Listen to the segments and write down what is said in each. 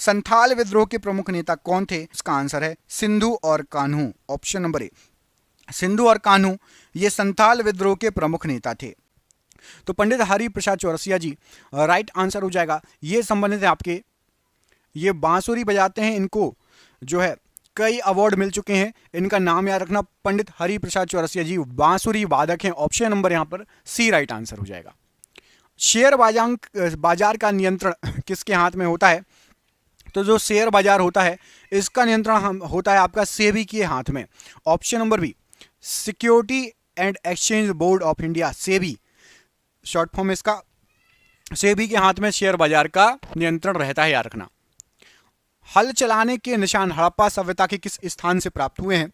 संथाल विद्रोह के प्रमुख नेता कौन थे? इसका आंसर है सिंधु और कान्हू। ऑप्शन नंबर ए, सिंधु और कान्हू ये संथाल विद्रोह के प्रमुख नेता थे। तो पंडित हरिप्रसाद चौरसिया जी राइट आंसर हो जाएगा। ये संबंधित है आपके, ये बांसुरी बजाते हैं, इनको जो है कई अवार्ड मिल चुके हैं। इनका नाम याद रखना, पंडित हरिप्रसाद चौरसिया जी बांसुरी वादक हैं। ऑप्शन नंबर यहां पर सी राइट आंसर हो जाएगा। शेयर बाजार का नियंत्रण किसके हाथ में होता है? तो जो शेयर बाजार होता है इसका नियंत्रण होता है आपका सेबी के हाथ में। Option number B, security and exchange board of India, SEBI short form इसका, सेबी के हाथ में शेयर बाजार का नियंत्रण रहता है, याद रखना। हल चलाने के निशान हड़प्पा सभ्यता के किस स्थान से प्राप्त हुए हैं?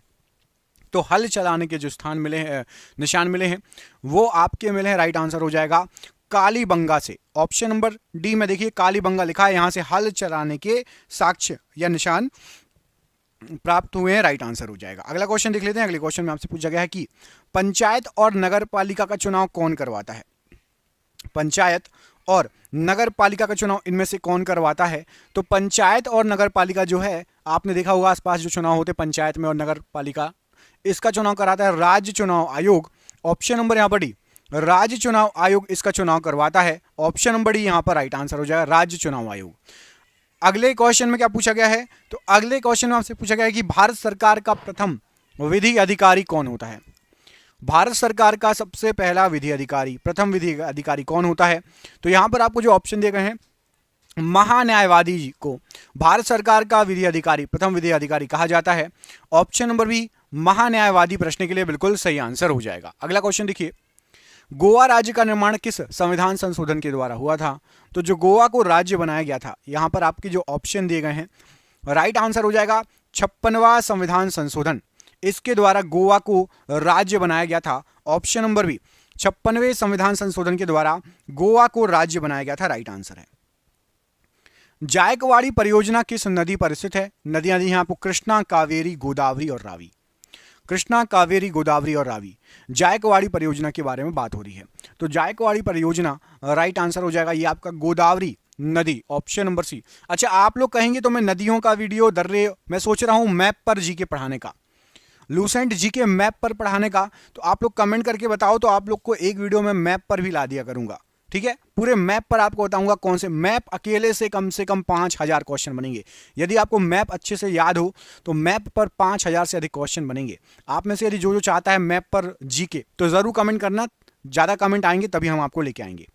तो हल चलाने के जो स्थान मिले हैं, निशान मिले हैं, वो आपके मिले हैं, राइट आंसर हो जाएगा कालीबंगा से। ऑप्शन नंबर डी में देखिए कालीबंगा लिखा है, यहां से हल चलाने के साक्ष्य या निशान प्राप्त हुए हैं, राइट आंसर हो जाएगा। अगला क्वेश्चन देख लेते हैं। अगले क्वेश्चन में आपसे पूछा गया है कि पंचायत और नगर पालिका का चुनाव कौन करवाता है? पंचायत और नगर पालिका का चुनाव इनमें से कौन करवाता है? तो पंचायत और नगर पालिका जो है, आपने देखा होगा आसपास जो चुनाव होते पंचायत में और नगर पालिका, इसका चुनाव कराता है राज्य चुनाव आयोग। ऑप्शन नंबर यहां पर डी, राज्य चुनाव आयोग इसका चुनाव करवाता है। ऑप्शन नंबर डी यहां पर राइट आंसर हो जाएगा, राज्य चुनाव आयोग। अगले क्वेश्चन में क्या पूछा गया है? तो अगले क्वेश्चन में आपसे पूछा गया है कि भारत सरकार का प्रथम विधि अधिकारी कौन होता है? भारत सरकार का सबसे पहला विधि अधिकारी, प्रथम विधि अधिकारी कौन होता है? तो यहां पर आपको जो ऑप्शन दिए गए हैं, महान्यायवादी जी को भारत सरकार का विधि अधिकारी, प्रथम विधि अधिकारी कहा जाता है। ऑप्शन नंबर बी, महान्यायवादी प्रश्न के लिए बिल्कुल सही आंसर हो जाएगा। अगला क्वेश्चन देखिए, गोवा राज्य का निर्माण किस संविधान संशोधन के द्वारा हुआ था? तो जो गोवा को राज्य बनाया गया था, यहां पर आपके जो ऑप्शन दिए गए हैं, राइट आंसर हो जाएगा 56वां संविधान संशोधन, इसके द्वारा गोवा को राज्य बनाया गया था। ऑप्शन नंबर बी, 56वें संविधान संशोधन के द्वारा गोवा को राज्य बनाया गया था, राइट आंसर है। जायकवाड़ी परियोजना किस नदी पर स्थित है? नदियां दी हैं आपको, कृष्णा, कावेरी, गोदावरी और रावी। कृष्णा, कावेरी, गोदावरी और रावी, जायकवाड़ी परियोजना के बारे में बात हो रही है। तो जायकवाड़ी परियोजना राइट आंसर हो जाएगा ये आपका गोदावरी नदी, ऑप्शन नंबर सी। अच्छा, आप लोग कहेंगे तो मैं नदियों का वीडियो दर्रे, मैं सोच रहा हूं मैप पर जीके पढ़ाने का, लूसेंट जीके मैप पर पढ़ाने का, तो आप लोग कमेंट करके बताओ, तो आप लोग को एक वीडियो में मैप पर भी ला दिया करूंगा, ठीक है। पूरे मैप पर आपको बताऊंगा कौन से मैप, अकेले से कम 5000 क्वेश्चन बनेंगे। यदि आपको मैप अच्छे से याद हो तो मैप पर 5000 से अधिक क्वेश्चन बनेंगे। आप में से यदि जो चाहता है मैप पर जीके, तो जरूर कमेंट करना, ज्यादा कमेंट आएंगे तभी हम आपको लेके आएंगे।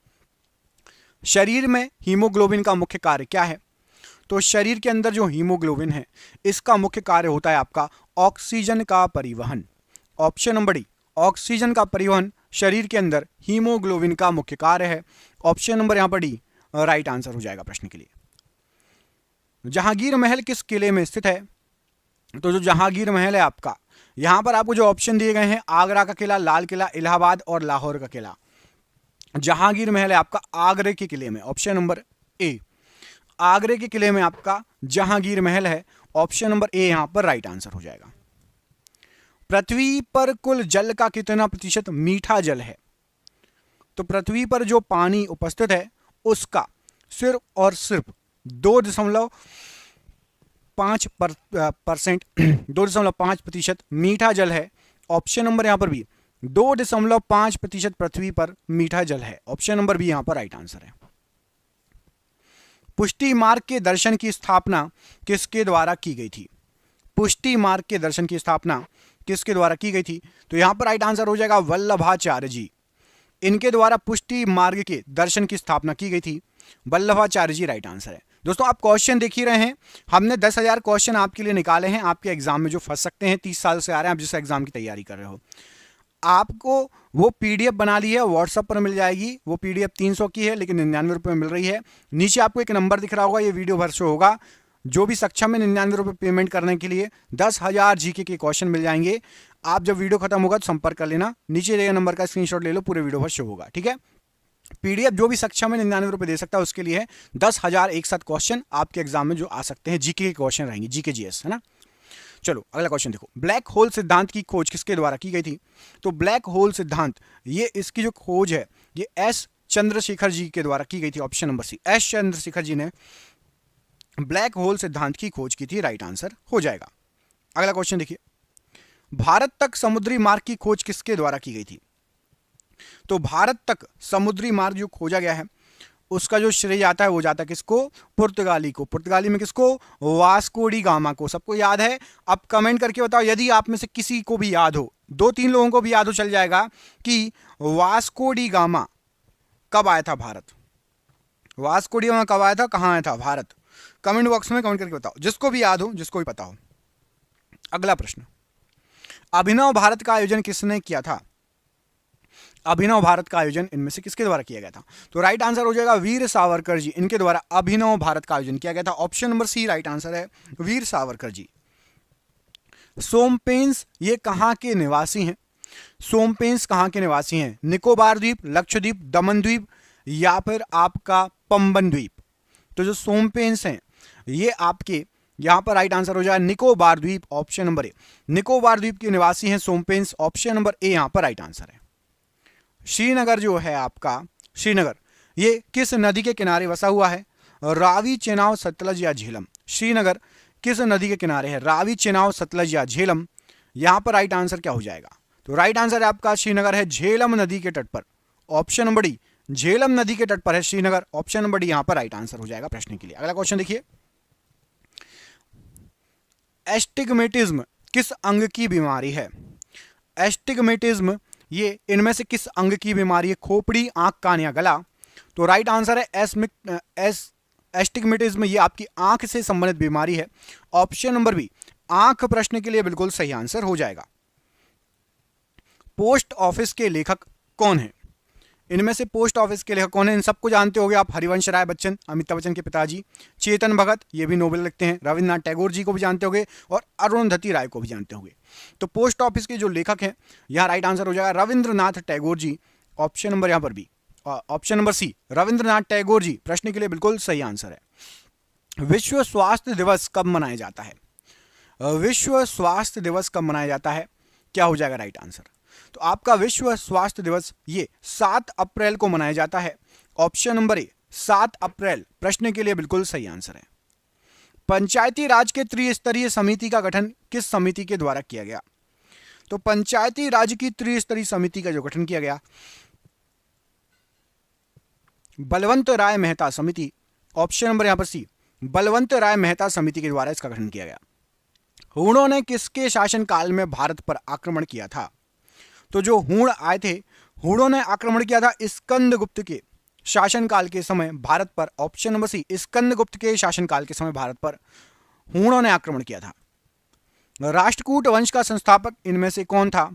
शरीर में हीमोग्लोबिन का मुख्य कार्य क्या है? तो शरीर के अंदर जो हीमोग्लोबिन है, इसका मुख्य कार्य होता है आपका ऑक्सीजन का परिवहन। ऑप्शन नंबर डी, ऑक्सीजन का परिवहन शरीर के अंदर हीमोग्लोबिन का मुख्य कार्य है। ऑप्शन नंबर यहां पर डी राइट आंसर हो जाएगा प्रश्न के लिए। जहांगीर महल किस किले में स्थित है? तो जो जहांगीर महल है आपका, यहां पर आपको जो ऑप्शन दिए गए हैं, आगरा का किला, लाल किला, इलाहाबाद और लाहौर का किला। जहांगीर महल है आपका आगरे के किले में, ऑप्शन नंबर ए, आगरे के किले में आपका जहांगीर महल है। ऑप्शन नंबर ए यहां पर राइट आंसर हो जाएगा। पृथ्वी पर कुल जल का कितना प्रतिशत मीठा जल है? तो पृथ्वी पर जो पानी उपस्थित है उसका सिर्फ और सिर्फ 2.5% मीठा जल है। ऑप्शन नंबर यहां पर भी 2.5% पृथ्वी पर मीठा जल है। ऑप्शन नंबर बी यहां पर राइट आंसर है। पुष्टि मार्ग के दर्शन की स्थापना किसके द्वारा की गई थी? पुष्टि मार्ग के दर्शन की स्थापना किसके द्वारा की गई थी? तो यहां पर राइट आंसर हो जाएगा वल्लभाचार्य जी, इनके द्वारा पुष्टि मार्ग के दर्शन की स्थापना की गई थी। वल्लभाचार्य जी राइट आंसर है। दोस्तों आप क्वेश्चन देख ही रहे हैं, हमने 10,000 क्वेश्चन आपके लिए निकाले हैं, आपके एग्जाम में जो फंस सकते हैं। 30 साल से आ रहे हैं आप जिस एग्जाम की तैयारी कर रहे हो, आपको वो पीडीएफ बना ली है, व्हाट्सएप पर मिल जाएगी। वो पीडीएफ 300 की है लेकिन 99 रुपये में मिल रही है। नीचे आपको एक नंबर दिख रहा होगा, ये वीडियो भर शो होगा। जो भी सक्षम है 99 रुपये पेमेंट करने के लिए 10,000 जीके के क्वेश्चन मिल जाएंगे। आप जब वीडियो खत्म होगा तो संपर्क कर लेना, नीचे दिए नंबर का स्क्रीनशॉट ले लो, पूरे वीडियो भर शो होगा, ठीक है। पीडीएफ जो भी सक्षम है 99 रुपये दे सकता है, उसके लिए है 10,000 एक साथ क्वेश्चन आपके एग्जाम में जो आ सकते हैं, जीके के क्वेश्चन रहेंगे, जीके जीएस, है ना। चलो अगला क्वेश्चन देखो, ब्लैक होल सिद्धांत की खोज किसके द्वारा की गई थी? तो ब्लैक होल सिद्धांत, ये इसकी जो खोज है ये एस चंद्रशेखर जी के द्वारा की गई थी। Option number C, S Chandrasekhar ji ने ब्लैक होल सिद्धांत की खोज की थी, राइट आंसर हो जाएगा। अगला क्वेश्चन देखिए, भारत तक समुद्री मार्ग की खोज किसके द्वारा की गई थी? तो भारत तक समुद्री मार्ग जो खोजा गया है उसका जो श्रेय जाता है वो जाता है किसको? पुर्तगाली को। पुर्तगाली में किसको? वास्को डी गामा को। सबको याद है? अब कमेंट करके बताओ यदि आप में से किसी को भी याद हो, 2-3 लोगों को भी याद हो चल जाएगा कि वास्को डी गामा कब आया था भारत। वास्को डी गामा कब आया था, कहां आया था भारत? कमेंट बॉक्स में कमेंट करके बताओ, जिसको भी याद हो, जिसको भी पता हो। अगला प्रश्न, अभिनव भारत का आयोजन किसने किया था? अभिनव भारत का आयोजन इनमें से किसके द्वारा किया गया था? तो राइट आंसर हो जाएगा वीर सावरकर जी, इनके द्वारा अभिनव भारत का आयोजन किया गया था। Option number C right answer है, वीर सावरकर जी। सोमपेंस ये कहां के निवासी हैं? सोमपेंस कहां के निवासी हैं? निकोबार द्वीप, लक्षद्वीप, दमन द्वीप या फिर आपका पंबन द्वीप? तो जो सोमपेंस हैं ये आपके यहां पर राइट आंसर हो जाएगा निकोबार द्वीप, ऑप्शन नंबर ए। निकोबार द्वीप के निवासी हैं सोमपेंस, ऑप्शन नंबर ए यहां पर राइट आंसर है। श्रीनगर जो है आपका, श्रीनगर ये किस नदी के किनारे बसा हुआ है? रावी, चेनाब, सतलज या झेलम? श्रीनगर किस नदी के किनारे है? रावी, चेनाब, सतलज या झेलम? यहां पर राइट आंसर क्या हो जाएगा? तो राइट आंसर है आपका श्रीनगर है झेलम नदी के तट पर, ऑप्शन नंबर डी। झेलम नदी के तट पर है श्रीनगर, ऑप्शन नंबर डी यहां पर राइट आंसर हो जाएगा प्रश्न के लिए। अगला क्वेश्चन देखिए, एस्टिग्मेटिज्म किस अंग की बीमारी है? एस्टिग्मेटिज्म ये इनमें से किस अंग की बीमारी है? खोपड़ी, आंख, कान या गला? तो राइट आंसर है एस्टिग्मेटिज्म ये आपकी आंख से संबंधित बीमारी है, ऑप्शन नंबर बी आंख प्रश्न के लिए बिल्कुल सही आंसर हो जाएगा। पोस्ट ऑफिस के लेखक कौन है? इनमें से पोस्ट ऑफिस के लेखक कौन है? इन सबको जानते होंगे आप, हरिवंश राय बच्चन, अमिताभ बच्चन के पिताजी, चेतन भगत ये भी नोबेल लिखते हैं, रविन्द्रनाथ टैगोर जी को भी जानते होंगे और अरुंधति राय को भी जानते होंगे। तो पोस्ट ऑफिस के जो लेखक हैं यहाँ राइट आंसर हो जाएगा रविन्द्रनाथ टैगोर जी, ऑप्शन नंबर यहाँ पर B, option number C Rabindranath Tagore ji प्रश्न के लिए बिल्कुल सही आंसर है। विश्व स्वास्थ्य दिवस कब मनाया जाता है? विश्व स्वास्थ्य दिवस कब मनाया जाता है? क्या हो जाएगा राइट आंसर? तो आपका विश्व स्वास्थ्य दिवस ये 7 अप्रैल को मनाया जाता है, ऑप्शन नंबर ए 7 अप्रैल प्रश्न के लिए बिल्कुल सही आंसर है। पंचायती राज के त्रिस्तरीय समिति का गठन किस समिति के द्वारा किया गया? तो पंचायती राज की त्रिस्तरीय समिति का जो गठन किया गया, बलवंत राय मेहता समिति, ऑप्शन नंबर यहां पर सी बलवंत राय मेहता समिति के द्वारा इसका गठन किया गया। हूणों ने किसके शासनकाल में भारत पर आक्रमण किया था? तो जो हूण आए थे, हूणों ने आक्रमण किया था स्कंदगुप्त के शासनकाल के समय भारत पर, ऑप्शन नंबर सी स्कंदगुप्त के शासनकाल के समय भारत पर हूणों ने आक्रमण किया था। राष्ट्रकूट वंश का संस्थापक इनमें से कौन था?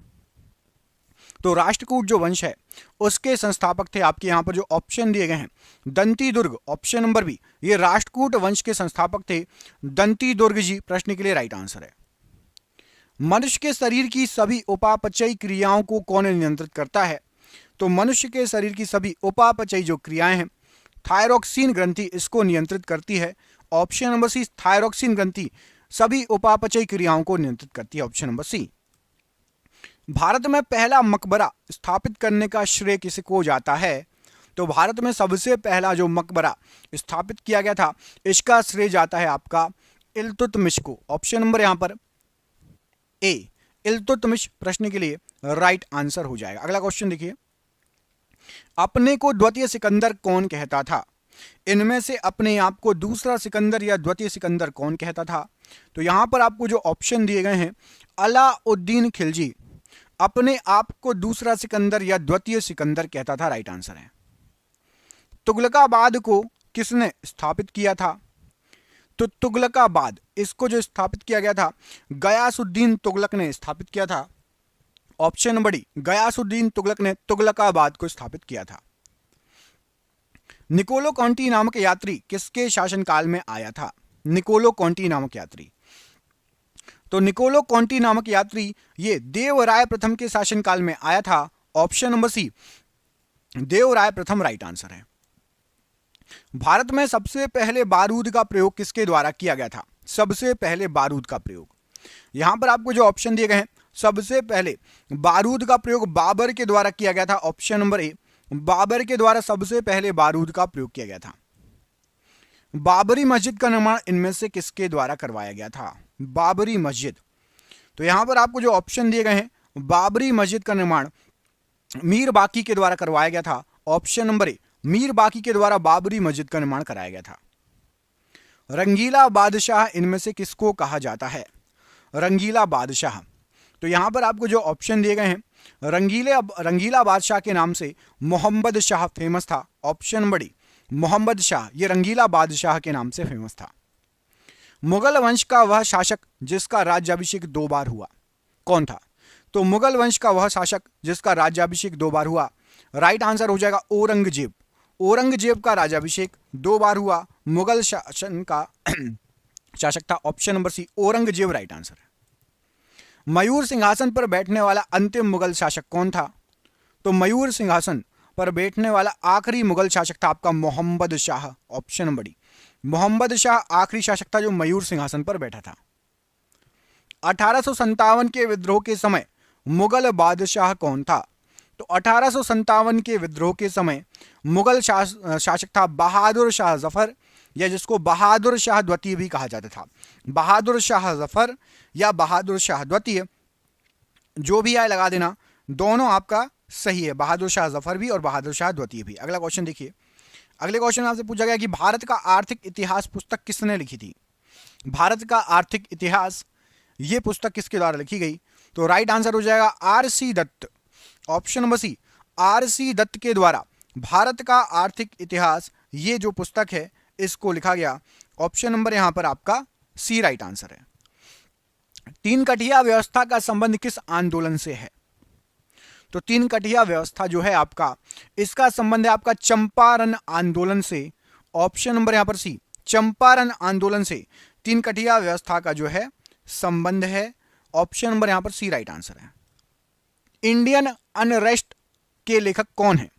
तो राष्ट्रकूट जो वंश है उसके संस्थापक थे आपके यहां पर जो ऑप्शन दिए गए हैं दंती दुर्ग, ऑप्शन नंबर बी ये राष्ट्रकूट वंश के संस्थापक थे दंती दुर्ग जी प्रश्न के लिए राइट आंसर है। मनुष्य के शरीर की सभी उपापचयी क्रियाओं को कौन नियंत्रित करता है? तो मनुष्य के शरीर की सभी उपापचयी जो क्रियाएं हैं थायरोक्सिन ग्रंथि इसको नियंत्रित करती है, ऑप्शन नंबर सी थायरोक्सिन ग्रंथि सभी उपापचयी क्रियाओं को नियंत्रित करती है, ऑप्शन नंबर सी। भारत में पहला मकबरा स्थापित करने का श्रेय किसको जाता है? तो भारत में सबसे पहला जो मकबरा स्थापित किया गया था इसका श्रेय जाता है आपका इल्तुतमिश को, ऑप्शन नंबर यहां पर ए इल्तुतमिश प्रश्न के लिए राइट आंसर हो जाएगा। अगला क्वेश्चन देखिए, अपने को द्वितीय सिकंदर कौन कहता था? इनमें से अपने आप को दूसरा सिकंदर या द्वितीय सिकंदर कौन कहता था? तो यहां पर आपको जो ऑप्शन दिए गए हैं अलाउद्दीन खिलजी अपने आप को दूसरा सिकंदर या द्वितीय सिकंदर कहता था, राइट आंसर है। तुगलकाबाद को किसने स्थापित किया था? तो तुगलकाबाद इसको जो स्थापित किया गया था गयासुद्दीन तुगलक ने स्थापित किया था, option number D Ghiyasuddin Tughlaq ने तुगलकाबाद को स्थापित किया था। निकोलो कॉन्टी नामक यात्री किसके शासनकाल में आया था? निकोलो कॉन्टी नामक यात्री, तो निकोलो कॉन्टी नामक यात्री ये देवराय प्रथम के शासनकाल में आया था, ऑप्शन नंबर सी देवराय प्रथम राइट आंसर है। भारत में सबसे पहले बारूद का प्रयोग किसके द्वारा किया गया था? सबसे पहले बारूद का प्रयोग, यहां पर आपको जो ऑप्शन दिए गए हैं सबसे पहले बारूद का प्रयोग बाबर के द्वारा किया गया था, ऑप्शन नंबर ए बाबर के द्वारा सबसे पहले बारूद का प्रयोग किया गया था। बाबरी मस्जिद का निर्माण इनमें से किसके द्वारा करवाया गया था? बाबरी मस्जिद। तो यहां पर आपको जो ऑप्शन दिए गए हैं, बाबरी मस्जिद का निर्माण मीर बाकी के द्वारा करवाया गया था। ऑप्शन नंबर ए, मीर बाकी के द्वारा बाबरी मस्जिद का निर्माण कराया गया था। रंगीला बादशाह इनमें से किसको कहा जाता है? रंगीला बादशाह। तो यहां पर आपको जो ऑप्शन दिए गए हैं, रंगीला बादशाह के नाम से मोहम्मद शाह फेमस था। Option number D, Mohammad Shah, ये रंगीला बादशाह के नाम से फेमस था। मुगल वंश का वह शासक जिसका राज्याभिषेक 2 बार हुआ, कौन था? तो मुगल वंश का वह शासक जिसका राज्याभिषेक 2 बार हुआ, राइट आंसर हो जाएगा औरंगजेब। औरंगजेब का राज्याभिषेक 2 बार हुआ, मुगल शासन का शासक था। Option number C, Aurangzeb right answer है। मयूर सिंहासन पर बैठने वाला अंतिम मुगल शासक कौन था? तो मयूर सिंहासन पर बैठने वाला आखिरी मुगल शासक था आपका Mohammad Shah. Option number D, Mohammad Shah आखिरी शासक था जो मयूर सिंहासन पर बैठा था। 1857 के विद्रोह के समय मुगल बादशाह कौन था? तो 1857 के विद्रोह के समय मुगल शासक था बहादुर शाह जफर, या जिसको बहादुर शाह द्वितीय भी कहा जाता था। बहादुर शाह जफर या बहादुर शाह द्वितीय, जो भी आए लगा देना, दोनों आपका सही है, बहादुर शाह जफर भी और बहादुर शाह द्वितीय भी। अगला क्वेश्चन देखिए। अगले क्वेश्चन में आपसे पूछा गया कि भारत का आर्थिक इतिहास पुस्तक किसने लिखी थी? भारत का आर्थिक इतिहास, ये पुस्तक किसके द्वारा लिखी गई? तो राइट आंसर हो जाएगा R C. Dutt. Option number C, R C. Dutt के द्वारा भारत का आर्थिक इतिहास, ये जो पुस्तक है, इसको लिखा गया। ऑप्शन नंबर यहां पर आपका सी राइट आंसर है। तीन कटिया व्यवस्था का संबंध किस आंदोलन से है? तो तीन कटिया व्यवस्था जो है आपका, इसका संबंध है आपका चंपारण आंदोलन से। ऑप्शन नंबर यहां पर सी, चंपारण आंदोलन से तीन कटिया व्यवस्था का जो है संबंध है। ऑप्शन नंबर यहां पर सी राइट आंसर है। इंडियन अनरेस्ट के लेखक कौन है?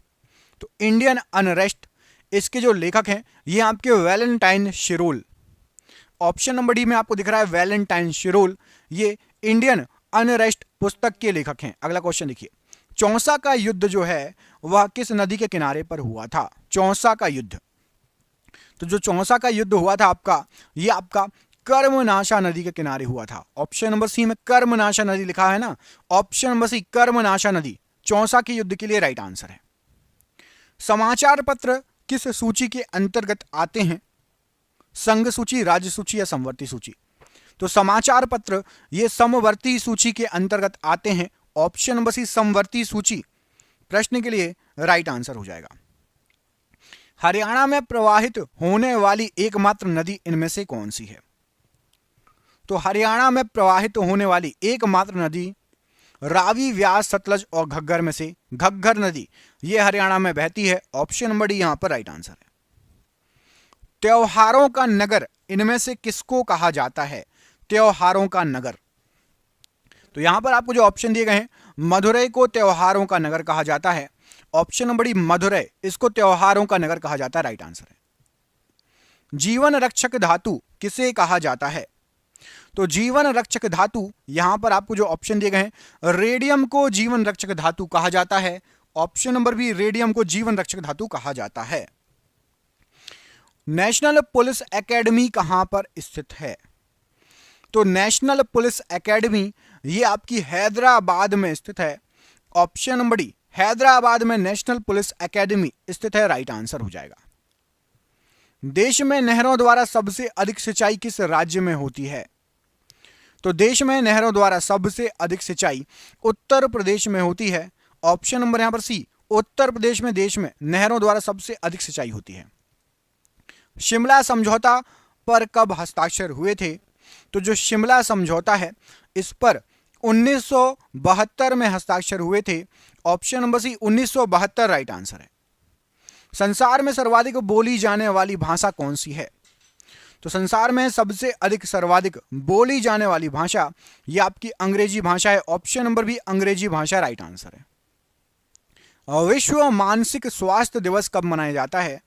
तो इंडियन अनरेस्ट, इसके जो लेखक हैं ये आपके Valentine Shirol. Option number D में आपको दिख रहा है वैलेंटाइन शिरोल, ये इंडियन अनरेस्ट पुस्तक के लेखक हैं। अगला क्वेश्चन देखिए। चौसा का युद्ध जो है वह किस नदी के किनारे पर हुआ था? चौसा का युद्ध। तो जो चौसा का युद्ध हुआ था आपका, ये आपका कर्मनाशा नदी के किनारे हुआ था। ऑप्शन नंबर सी में कर्मनाशा नदी लिखा है ना, ऑप्शन नंबर सी कर्मनाशा नदी चौसा के युद्ध के लिए राइट आंसर है। समाचार पत्र किस सूची के अंतर्गत आते हैं? संघ सूची, राज्य सूची या समवर्ती सूची? तो समाचार पत्र ये समवर्ती सूची के अंतर्गत आते हैं। ऑप्शन नंबर सी समवर्ती सूची प्रश्न के लिए राइट आंसर हो जाएगा। हरियाणा में प्रवाहित होने वाली एकमात्र नदी इनमें से कौन सी है? तो हरियाणा में प्रवाहित होने वाली एकमात्र नदी रावी, व्यास, सतलज और घग्गर में से घग्गर नदी ये हरियाणा में बहती है। ऑप्शन नंबर डी यहां पर राइट आंसर है। त्योहारों का नगर इनमें से किसको कहा जाता है? त्योहारों का नगर। तो यहां पर आपको जो ऑप्शन दिए गए हैं, मदुरई को त्योहारों का नगर कहा जाता है। ऑप्शन नंबर डी मदुरई, इसको त्योहारों का नगर कहा जाता है, राइट आंसर है। जीवन रक्षक धातु किसे कहा जाता है? तो जीवन रक्षक धातु, यहां पर आपको जो ऑप्शन दिए गए हैं, रेडियम को जीवन रक्षक धातु कहा जाता है। ऑप्शन नंबर बी, रेडियम को जीवन रक्षक धातु कहा जाता है। नेशनल पुलिस एकेडमी कहां पर स्थित है? तो नेशनल पुलिस एकेडमी ये आपकी हैदराबाद में स्थित है। ऑप्शन नंबर डी, हैदराबाद में नेशनल पुलिस एकेडमी स्थित है, राइट आंसर हो जाएगा। देश में नहरों द्वारा सबसे अधिक सिंचाई किस राज्य में होती है? तो देश में नहरों द्वारा सबसे अधिक सिंचाई उत्तर प्रदेश में होती है। ऑप्शन नंबर यहां पर सी, उत्तर प्रदेश में देश में नहरों द्वारा सबसे अधिक सिंचाई होती है। शिमला समझौता पर कब हस्ताक्षर हुए थे? तो जो शिमला समझौता है इस पर 1972 में हस्ताक्षर हुए थे। Option number C 1972 right answer है। संसार में सर्वाधिक बोली जाने वाली भाषा कौन सी है? तो संसार में सबसे अधिक सर्वाधिक बोली जाने वाली भाषा यह आपकी अंग्रेजी भाषा है। ऑप्शन नंबर बी अंग्रेजी भाषा राइट आंसर है। विश्व मानसिक स्वास्थ्य दिवस कब मनाया जाता है?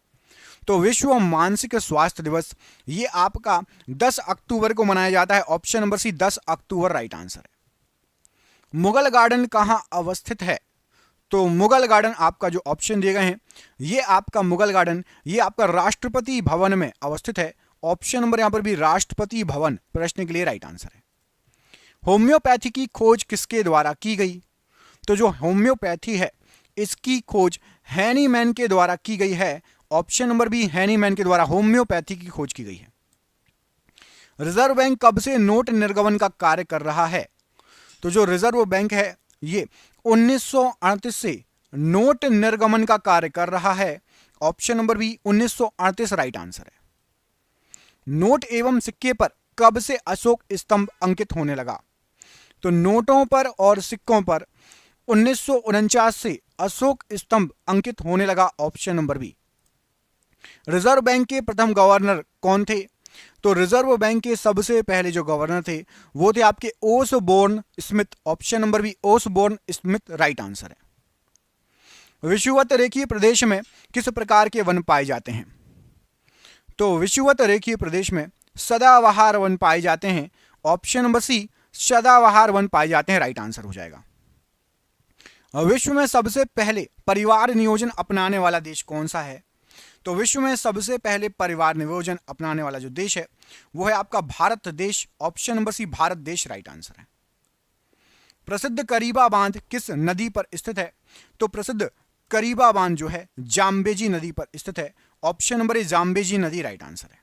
तो विश्व मानसिक स्वास्थ्य दिवस ये आपका 10 अक्टूबर को मनाया जाता है। ऑप्शन नंबर सी 10 अक्टूबर राइट आंसर है। मुगल गार्डन कहां अवस्थित है? तो मुगल गार्डन आपका जो ऑप्शन दिए गए हैं, ये आपका मुगल गार्डन, ये आपका राष्ट्रपति भवन में अवस्थित है। ऑप्शन नंबर यहां पर भी राष्ट्रपति भवन प्रश्न के लिए राइट आंसर है। होम्योपैथी की खोज किसके द्वारा की गई? तो जो होम्योपैथी है इसकी खोज हैनीमैन के द्वारा की गई है। ऑप्शन नंबर बी, हैनीमैन के द्वारा होम्योपैथी की खोज की गई है। रिजर्व बैंक कब से नोट निर्गमन का कार्य कर रहा है? तो जो रिजर्व बैंक है ये 1938 से नोट निर्गमन का कार्य कर रहा है। Option number B 1938 right answer है। नोट एवं सिक्के पर कब से अशोक स्तंभ अंकित होने लगा? तो नोटों पर और सिक्कों पर 1949 से अशोक स्तंभ अंकित होने लगा। Option number B. Reserve bank के प्रथम गवर्नर कौन थे? तो रिजर्व बैंक के सबसे पहले जो गवर्नर थे वो थे आपके Osborne Smith. Option number B Osborne Smith right answer है। विषुवत रेखीय प्रदेश में किस प्रकार के वन पाए जाते हैं? तो विषुवत रेखीय प्रदेश में सदाबहार वन पाए जाते हैं। ऑप्शन नंबर सी सदाबहार वन पाए जाते हैं राइट आंसर हो जाएगा। विश्व में सबसे पहले परिवार नियोजन अपनाने वाला देश कौन सा है? तो विश्व में सबसे पहले परिवार नियोजन अपनाने वाला जो देश है वो है आपका भारत देश। ऑप्शन नंबर सी भारत देश राइट आंसर है। प्रसिद्ध करीबा बांध किस नदी पर स्थित है? तो प्रसिद्ध करीबा बांध जो है जाम्बेजी नदी पर स्थित है। ऑप्शन नंबर ए जाम्बेजी नदी राइट आंसर है।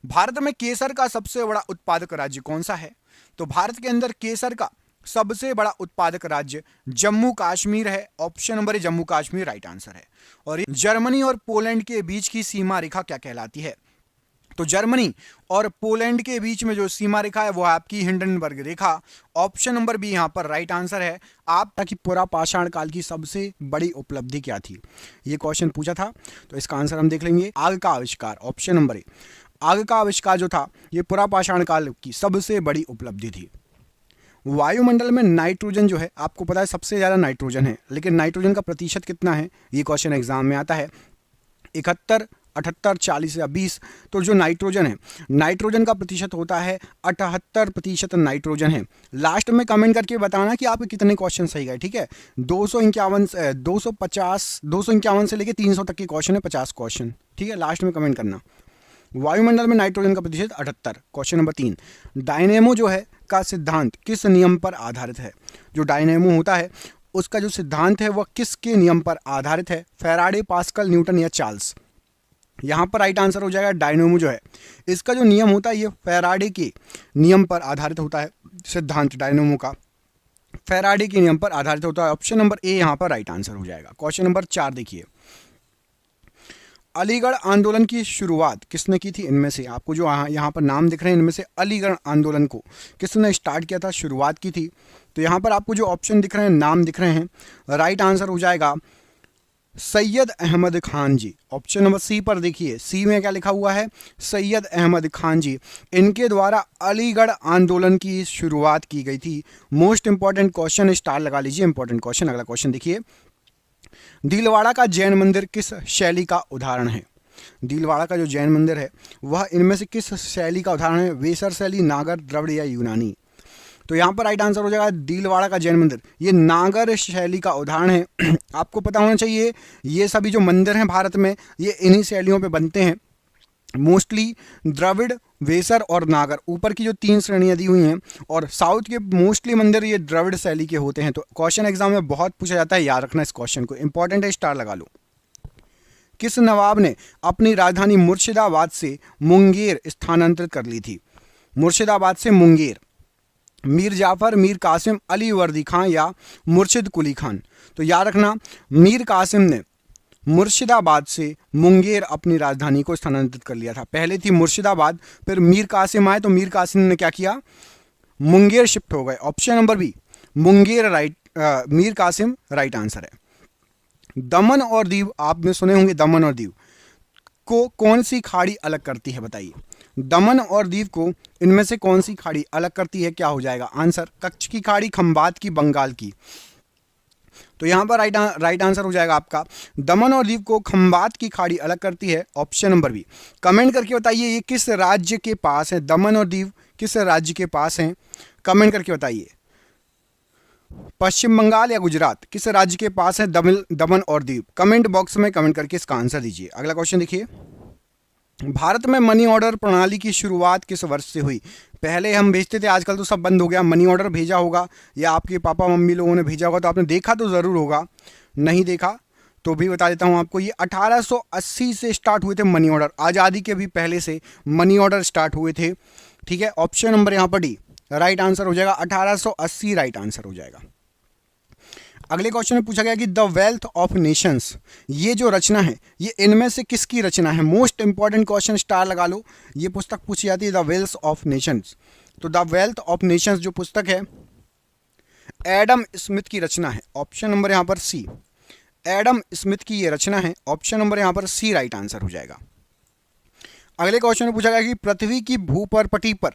भारत में केसर का सबसे बड़ा उत्पादक राज्य कौन सा है? तो भारत के अंदर केसर का सबसे बड़ा उत्पादक राज्य जम्मू कश्मीर है। ऑप्शन नंबर ए जम्मू कश्मीर राइट आंसर है। और जर्मनी और पोलैंड के बीच की सीमा रेखा क्या कहलाती है? तो जर्मनी और पोलैंड के बीच में जो सीमा रेखा है वो आपकी हिंडनबर्ग रेखा। ऑप्शन नंबर बी यहां पर राइट आंसर है। आप ताकि पूरा पाषाण काल की सबसे बड़ी उपलब्धि क्या थी, ये क्वेश्चन पूछा था, तो इसका आंसर हम देख लेंगे आग का आविष्कार। ऑप्शन नंबर ए आग का आविष्कार जो था ये पुरा पाषाण काल की सबसे बड़ी उपलब्धि थी। वायुमंडल में नाइट्रोजन जो है आपको पता है सबसे ज़्यादा नाइट्रोजन है, लेकिन नाइट्रोजन का प्रतिशत कितना है ये क्वेश्चन एग्जाम में आता है। 71, 78, 40 या 20। तो जो नाइट्रोजन है, नाइट्रोजन का प्रतिशत होता है 78% नाइट्रोजन है। लास्ट में कमेंट करके बताना कि आपके कितने क्वेश्चन सही गए, ठीक है। 251 से लेके 300 तक के क्वेश्चन है, 50 क्वेश्चन, ठीक है। लास्ट में कमेंट करना। वायुमंडल में नाइट्रोजन का प्रतिशत 78। क्वेश्चन नंबर 3, डायनेमो जो है का सिद्धांत किस नियम पर आधारित है? जो डायनेमो होता है उसका जो सिद्धांत है वह किसके नियम पर आधारित है? फैराडे, पास्कल, न्यूटन या चार्ल्स? यहाँ पर राइट आंसर हो जाएगा डायनेमो जो है इसका जो नियम होता है ये फैराडे के नियम पर आधारित होता है। सिद्धांत डायनेमो का फैराडे के नियम पर आधारित होता है। ऑप्शन नंबर ए यहाँ पर राइट आंसर हो जाएगा। क्वेश्चन नंबर 4 देखिए, अलीगढ़ आंदोलन की शुरुआत किसने की थी? इनमें से आपको जो यहाँ पर नाम दिख रहे हैं इनमें से अलीगढ़ आंदोलन को किसने स्टार्ट किया था, शुरुआत की थी? तो यहाँ पर आपको जो ऑप्शन दिख रहे हैं, नाम दिख रहे हैं, राइट आंसर हो जाएगा सैयद अहमद खान जी। ऑप्शन नंबर सी पर देखिए, सी में क्या लिखा हुआ है? सैयद अहमद खान जी। इनके द्वारा अलीगढ़ आंदोलन की शुरुआत की गई थी। मोस्ट इंपॉर्टेंट क्वेश्चन, स्टार लगा लीजिए, इंपॉर्टेंट क्वेश्चन। अगला क्वेश्चन देखिए, दिलवाड़ा का जैन मंदिर किस शैली का उदाहरण है? दिलवाड़ा का जो जैन मंदिर है वह इनमें से किस शैली का उदाहरण है? वेसर शैली, नागर, द्रविड़ या यूनानी? तो यहाँ पर राइट आंसर हो जाएगा दिलवाड़ा का जैन मंदिर, ये नागर शैली का उदाहरण है। आपको पता होना चाहिए ये सभी जो मंदिर हैं भारत में ये इन्हीं शैलियों पे बनते हैं। मोस्टली द्रविड़, वेसर और नागर, ऊपर की जो 3 श्रेणियां दी हुई हैं, और साउथ के मोस्टली मंदिर ये द्रविड़ शैली के होते हैं। तो क्वेश्चन एग्जाम में बहुत पूछा जाता है, याद रखना इस क्वेश्चन को, इंपॉर्टेंट है, स्टार लगा लो। किस नवाब ने अपनी राजधानी मुर्शिदाबाद से मुंगेर स्थानांतरित कर ली थी? मुर्शिदाबाद से मुंगेर, मीर जाफर, मीर कासिम, अली वर्दी खान या मुर्शिद कुली खान? तो याद रखना मीर कासिम ने मुर्शिदाबाद से मुंगेर अपनी राजधानी को स्थानांतरित कर लिया था। पहले थी मुर्शिदाबाद, फिर मीर कासिम आए तो मीर कासिम ने क्या किया? मुंगेर शिफ्ट हो गए। Option number B Munger right, Mir Qasim right answer है। दमन और दीव आपने सुने होंगे, दमन और दीव को कौन सी खाड़ी अलग करती है, बताइए। दमन और दीव को इनमें से कौन सी खाड़ी अलग करती है? क्या हो जाएगा आंसर? कच्छ की खाड़ी, खंबात की, बंगाल की? तो यहाँ पर राइट आंसर हो जाएगा आपका दमन और दीव को खंबात की खाड़ी अलग करती है। Option number B. कमेंट करके बताइए ये किस राज्य के पास है? दमन और दीव किस राज्य के पास हैं? कमेंट करके बताइए। पश्चिम बंगाल या गुजरात, किस राज्य के पास है दमन और दीव? कमेंट बॉक्स में कमेंट करके इसका आंसर दीजिए। अगला क्वेश्चन देखिए, भारत में मनी ऑर्डर प्रणाली की शुरुआत किस वर्ष से हुई? पहले हम भेजते थे, आजकल तो सब बंद हो गया। मनी ऑर्डर भेजा होगा या आपके पापा मम्मी लोगों ने भेजा होगा, तो आपने देखा तो ज़रूर होगा, नहीं देखा तो भी बता देता हूँ आपको। ये 1880 से स्टार्ट हुए थे मनी ऑर्डर, आज़ादी के भी पहले से मनी ऑर्डर स्टार्ट हुए थे। ठीक है, ऑप्शन नंबर यहाँ पर डी राइट आंसर हो जाएगा, 1880 राइट आंसर हो जाएगा। अगले क्वेश्चन में पूछा गया कि द वेल्थ ऑफ नेशंस, ये जो रचना है ये इनमें से किसकी रचना है? मोस्ट इंपॉर्टेंट क्वेश्चन, स्टार लगा लो, ये पुस्तक पूछी जाती है द वेल्थ ऑफ नेशंस। तो द वेल्थ ऑफ नेशंस जो पुस्तक है एडम स्मिथ की रचना है, ऑप्शन नंबर यहाँ पर सी, एडम स्मिथ की ये रचना है, ऑप्शन नंबर यहाँ पर सी राइट आंसर हो जाएगा। अगले क्वेश्चन में पूछा गया कि पृथ्वी की भूपरपटी पर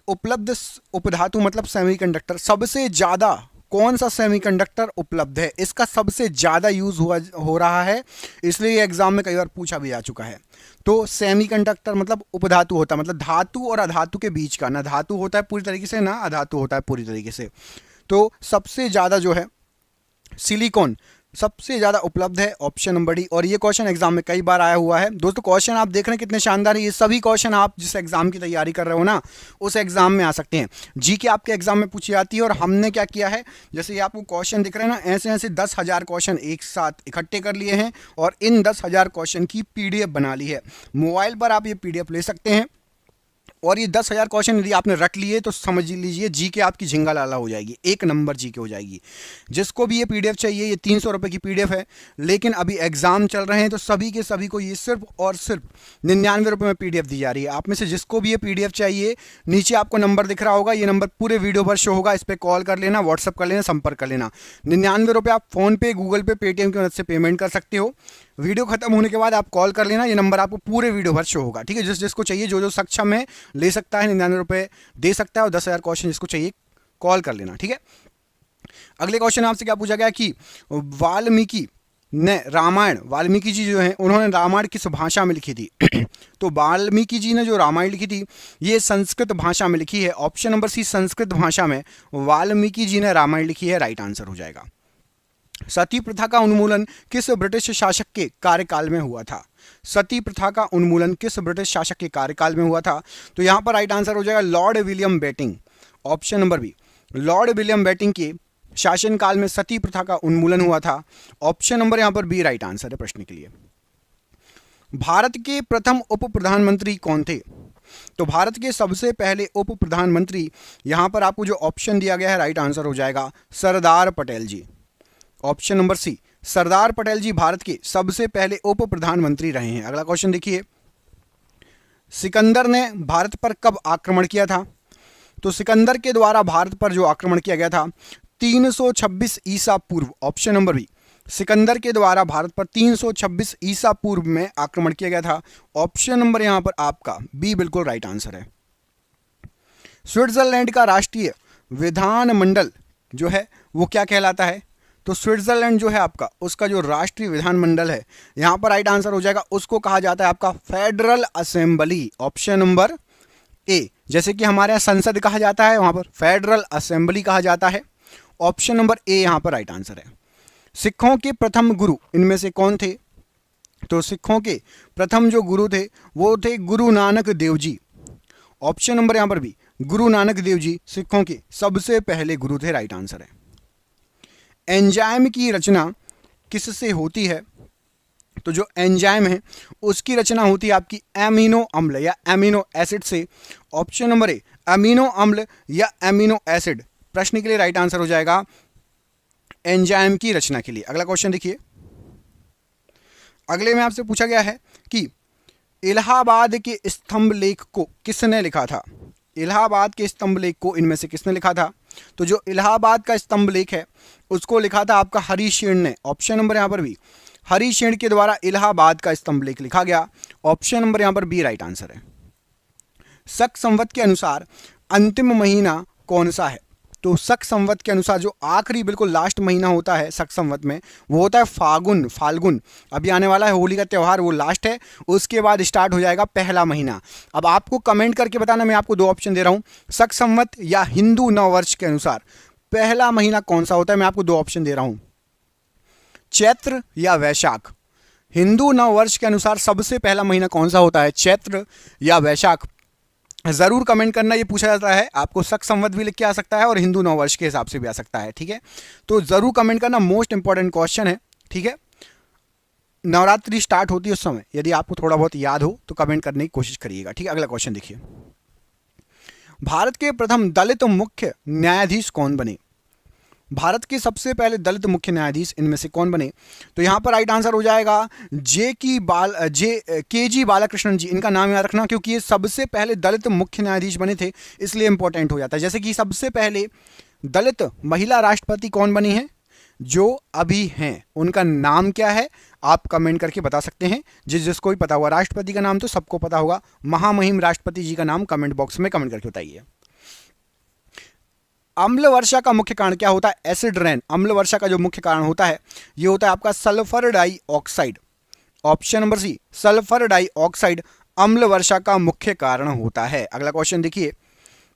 उपलब्ध उपधातु मतलब सेमीकंडक्टर, सबसे ज्यादा कौन सा सेमीकंडक्टर उपलब्ध है? इसका सबसे ज्यादा यूज हो रहा है, इसलिए एग्जाम में कई बार पूछा भी आ चुका है। तो सेमीकंडक्टर मतलब उपधातु होता है, मतलब धातु और अधातु के बीच का, ना धातु होता है पूरी तरीके से ना अधातु होता है पूरी तरीके से। तो सबसे ज्यादा जो है सिलिकॉन सबसे ज्यादा उपलब्ध है, ऑप्शन नंबर डी। और ये क्वेश्चन एग्जाम में कई बार आया हुआ है दोस्तों। क्वेश्चन आप देख रहे हैं कितने शानदार है, ये सभी क्वेश्चन आप जिस एग्जाम की तैयारी कर रहे हो ना उस एग्जाम में आ सकते हैं। जी के आपके एग्जाम में पूछी जाती है। और हमने क्या किया है, जैसे ये आपको क्वेश्चन दिख रहे हैं ना, ऐसे ऐसे 10,000 क्वेश्चन एक साथ इकट्ठे कर लिए हैं और इन 10,000 क्वेश्चन की PDF बना ली है। मोबाइल पर आप ये PDF ले सकते हैं और ये 10,000 क्वेश्चन यदि आपने रख लिए तो समझ लीजिए जी के आपकी झिंगा लाला हो जाएगी, एक नंबर जी के हो जाएगी। जिसको भी ये PDF चाहिए, ये 300 रुपये की PDF है, लेकिन अभी एग्जाम चल रहे हैं तो सभी के सभी को ये सिर्फ और सिर्फ 99 रुपये में PDF दी जा रही है। आप में से जिसको भी ये PDF चाहिए, नीचे आपको नंबर दिख रहा होगा, ये नंबर पूरे वीडियो पर शो होगा, इस पर कॉल कर लेना, व्हाट्सअप कर लेना, संपर्क कर लेना। 99 रुपये आप फ़ोन पे, गूगल पे, पेटीएम की मदद से पेमेंट कर सकते हो। वीडियो खत्म होने के बाद आप कॉल कर लेना, ये नंबर आपको पूरे वीडियो भर शो होगा। ठीक है, जिसको चाहिए, जो सक्षम है ले सकता है, 99 रुपये दे सकता है और 10,000 क्वेश्चन जिसको चाहिए कॉल कर लेना। ठीक है, अगले क्वेश्चन आपसे क्या पूछा गया कि वाल्मीकि ने रामायण, वाल्मीकि जी जो हैं उन्होंने रामायण किस भाषा में लिखी थी? तो वाल्मीकि जी ने जो रामायण लिखी थी ये संस्कृत भाषा में लिखी है, ऑप्शन नंबर सी संस्कृत भाषा में वाल्मीकि जी ने रामायण लिखी है, राइट आंसर हो जाएगा। सती प्रथा का उन्मूलन किस ब्रिटिश शासक के कार्यकाल में हुआ था? सती प्रथा का उन्मूलन किस ब्रिटिश शासक के कार्यकाल में हुआ था? तो यहां पर राइट आंसर हो जाएगा lord William Bentinck, option number B, lord William Bentinck के शासनकाल में सती प्रथा का उन्मूलन हुआ था, ऑप्शन नंबर यहां पर बी राइट आंसर है प्रश्न के लिए। भारत के प्रथम उप प्रधानमंत्री कौन थे? तो भारत के सबसे पहले उप प्रधानमंत्री, यहां पर आपको जो ऑप्शन दिया गया है राइट आंसर हो जाएगा सरदार पटेल जी, ऑप्शन नंबर सी, सरदार पटेल जी भारत के सबसे पहले उप प्रधानमंत्री रहे हैं। अगला क्वेश्चन देखिए, सिकंदर ने भारत पर कब आक्रमण किया था? तो सिकंदर के द्वारा भारत पर जो आक्रमण किया गया था 326 ईसा पूर्व, ऑप्शन नंबर बी, सिकंदर के द्वारा भारत पर 326 ईसा पूर्व में आक्रमण किया गया था, ऑप्शन नंबर यहां पर आपका बी बिल्कुल राइट आंसर है। स्विट्जरलैंड का राष्ट्रीय विधानमंडल जो है वो क्या कहलाता है? तो स्विट्जरलैंड जो है आपका, उसका जो राष्ट्रीय विधानमंडल है यहां पर राइट आंसर हो जाएगा, उसको कहा जाता है आपका फेडरल असेंबली, ऑप्शन नंबर ए। जैसे कि हमारे यहाँ संसद कहा जाता है, वहां पर फेडरल असेंबली कहा जाता है, ऑप्शन नंबर ए यहां पर राइट आंसर है। सिखों के प्रथम गुरु इनमें से कौन थे? तो सिखों के प्रथम जो गुरु थे वो थे गुरु नानक देव जी, ऑप्शन नंबर यहां पर भी गुरु नानक देव जी सिखों के सबसे पहले गुरु थे, राइट आंसर है। एंजाइम की रचना किससे होती है? तो जो एंजाइम है उसकी रचना होती है आपकी एमिनो अम्ल या एमिनो एसिड से, ऑप्शन नंबर ए एमिनो अम्ल या एमिनो एसिड प्रश्न के लिए राइट आंसर हो जाएगा एंजाइम की रचना के लिए। अगला क्वेश्चन देखिए, अगले में आपसे पूछा गया है कि इलाहाबाद के स्तंभ लेख को किसने लिखा था? इलाहाबाद के स्तंभ लेख को इनमें से किसने लिखा था? तो जो इलाहाबाद का स्तंभ लेख है उसको लिखा था आपका हरिशेन ने, ऑप्शन नंबर यहां पर भी हरिशेन के द्वारा इलाहाबाद का स्तंभ लेख लिखा गया, ऑप्शन नंबर यहां पर बी राइट आंसर है। शक संवत के अनुसार अंतिम महीना कौन सा है? तो शक संवत के अनुसार जो आखिरी बिल्कुल लास्ट महीना होता है शक संवत में वो होता है फाल्गुन। अभी आने वाला है होली का त्यौहार, वो लास्ट है, उसके बाद स्टार्ट हो जाएगा पहला महीना। अब आपको कमेंट करके बताना, मैं आपको दो ऑप्शन दे रहा हूं, शक संवत या हिंदू नववर्ष के अनुसार पहला महीना कौन सा होता है? मैं आपको दो ऑप्शन दे रहा हूं, चैत्र या वैशाख। हिंदू नव वर्ष के अनुसार सबसे पहला महीना कौन सा होता है, चैत्र या वैशाख? जरूर कमेंट करना। ये पूछा जाता है आपको, शक संवत भी लिख के आ सकता है और हिंदू नव वर्ष के हिसाब से भी आ सकता है, ठीक है? तो जरूर कमेंट करना, मोस्ट इंपॉर्टेंट क्वेश्चन है, ठीक है? नवरात्रि स्टार्ट होती है उस समय, यदि आपको थोड़ा बहुत याद हो तो कमेंट करने की कोशिश करिएगा, ठीक है? अगला क्वेश्चन देखिए, भारत के प्रथम दलित मुख्य न्यायाधीश कौन बने? भारत के सबसे पहले दलित मुख्य न्यायाधीश इनमें से कौन बने? तो यहां पर राइट आंसर हो जाएगा के जी बालाकृष्णन जी। इनका नाम याद रखना, क्योंकि ये सबसे पहले दलित मुख्य न्यायाधीश बने थे, इसलिए इंपॉर्टेंट हो जाता है। जैसे कि सबसे पहले दलित महिला राष्ट्रपति कौन बनी है, जो अभी हैं, उनका नाम क्या है? आप कमेंट करके बता सकते हैं, जिसको भी पता होगा। राष्ट्रपति का नाम तो सबको पता होगा, महामहिम राष्ट्रपति जी का नाम कमेंट बॉक्स में कमेंट करके बताइए। अम्ल वर्षा का मुख्य कारण क्या होता है? Acid rain. अम्ल वर्षा का जो मुख्य कारण होता है, ये होता है आपका sulphur dioxide. Option number C, sulphur dioxide अम्ल वर्षा का मुख्य कारण होता है। अगला क्वेश्चन देखिए,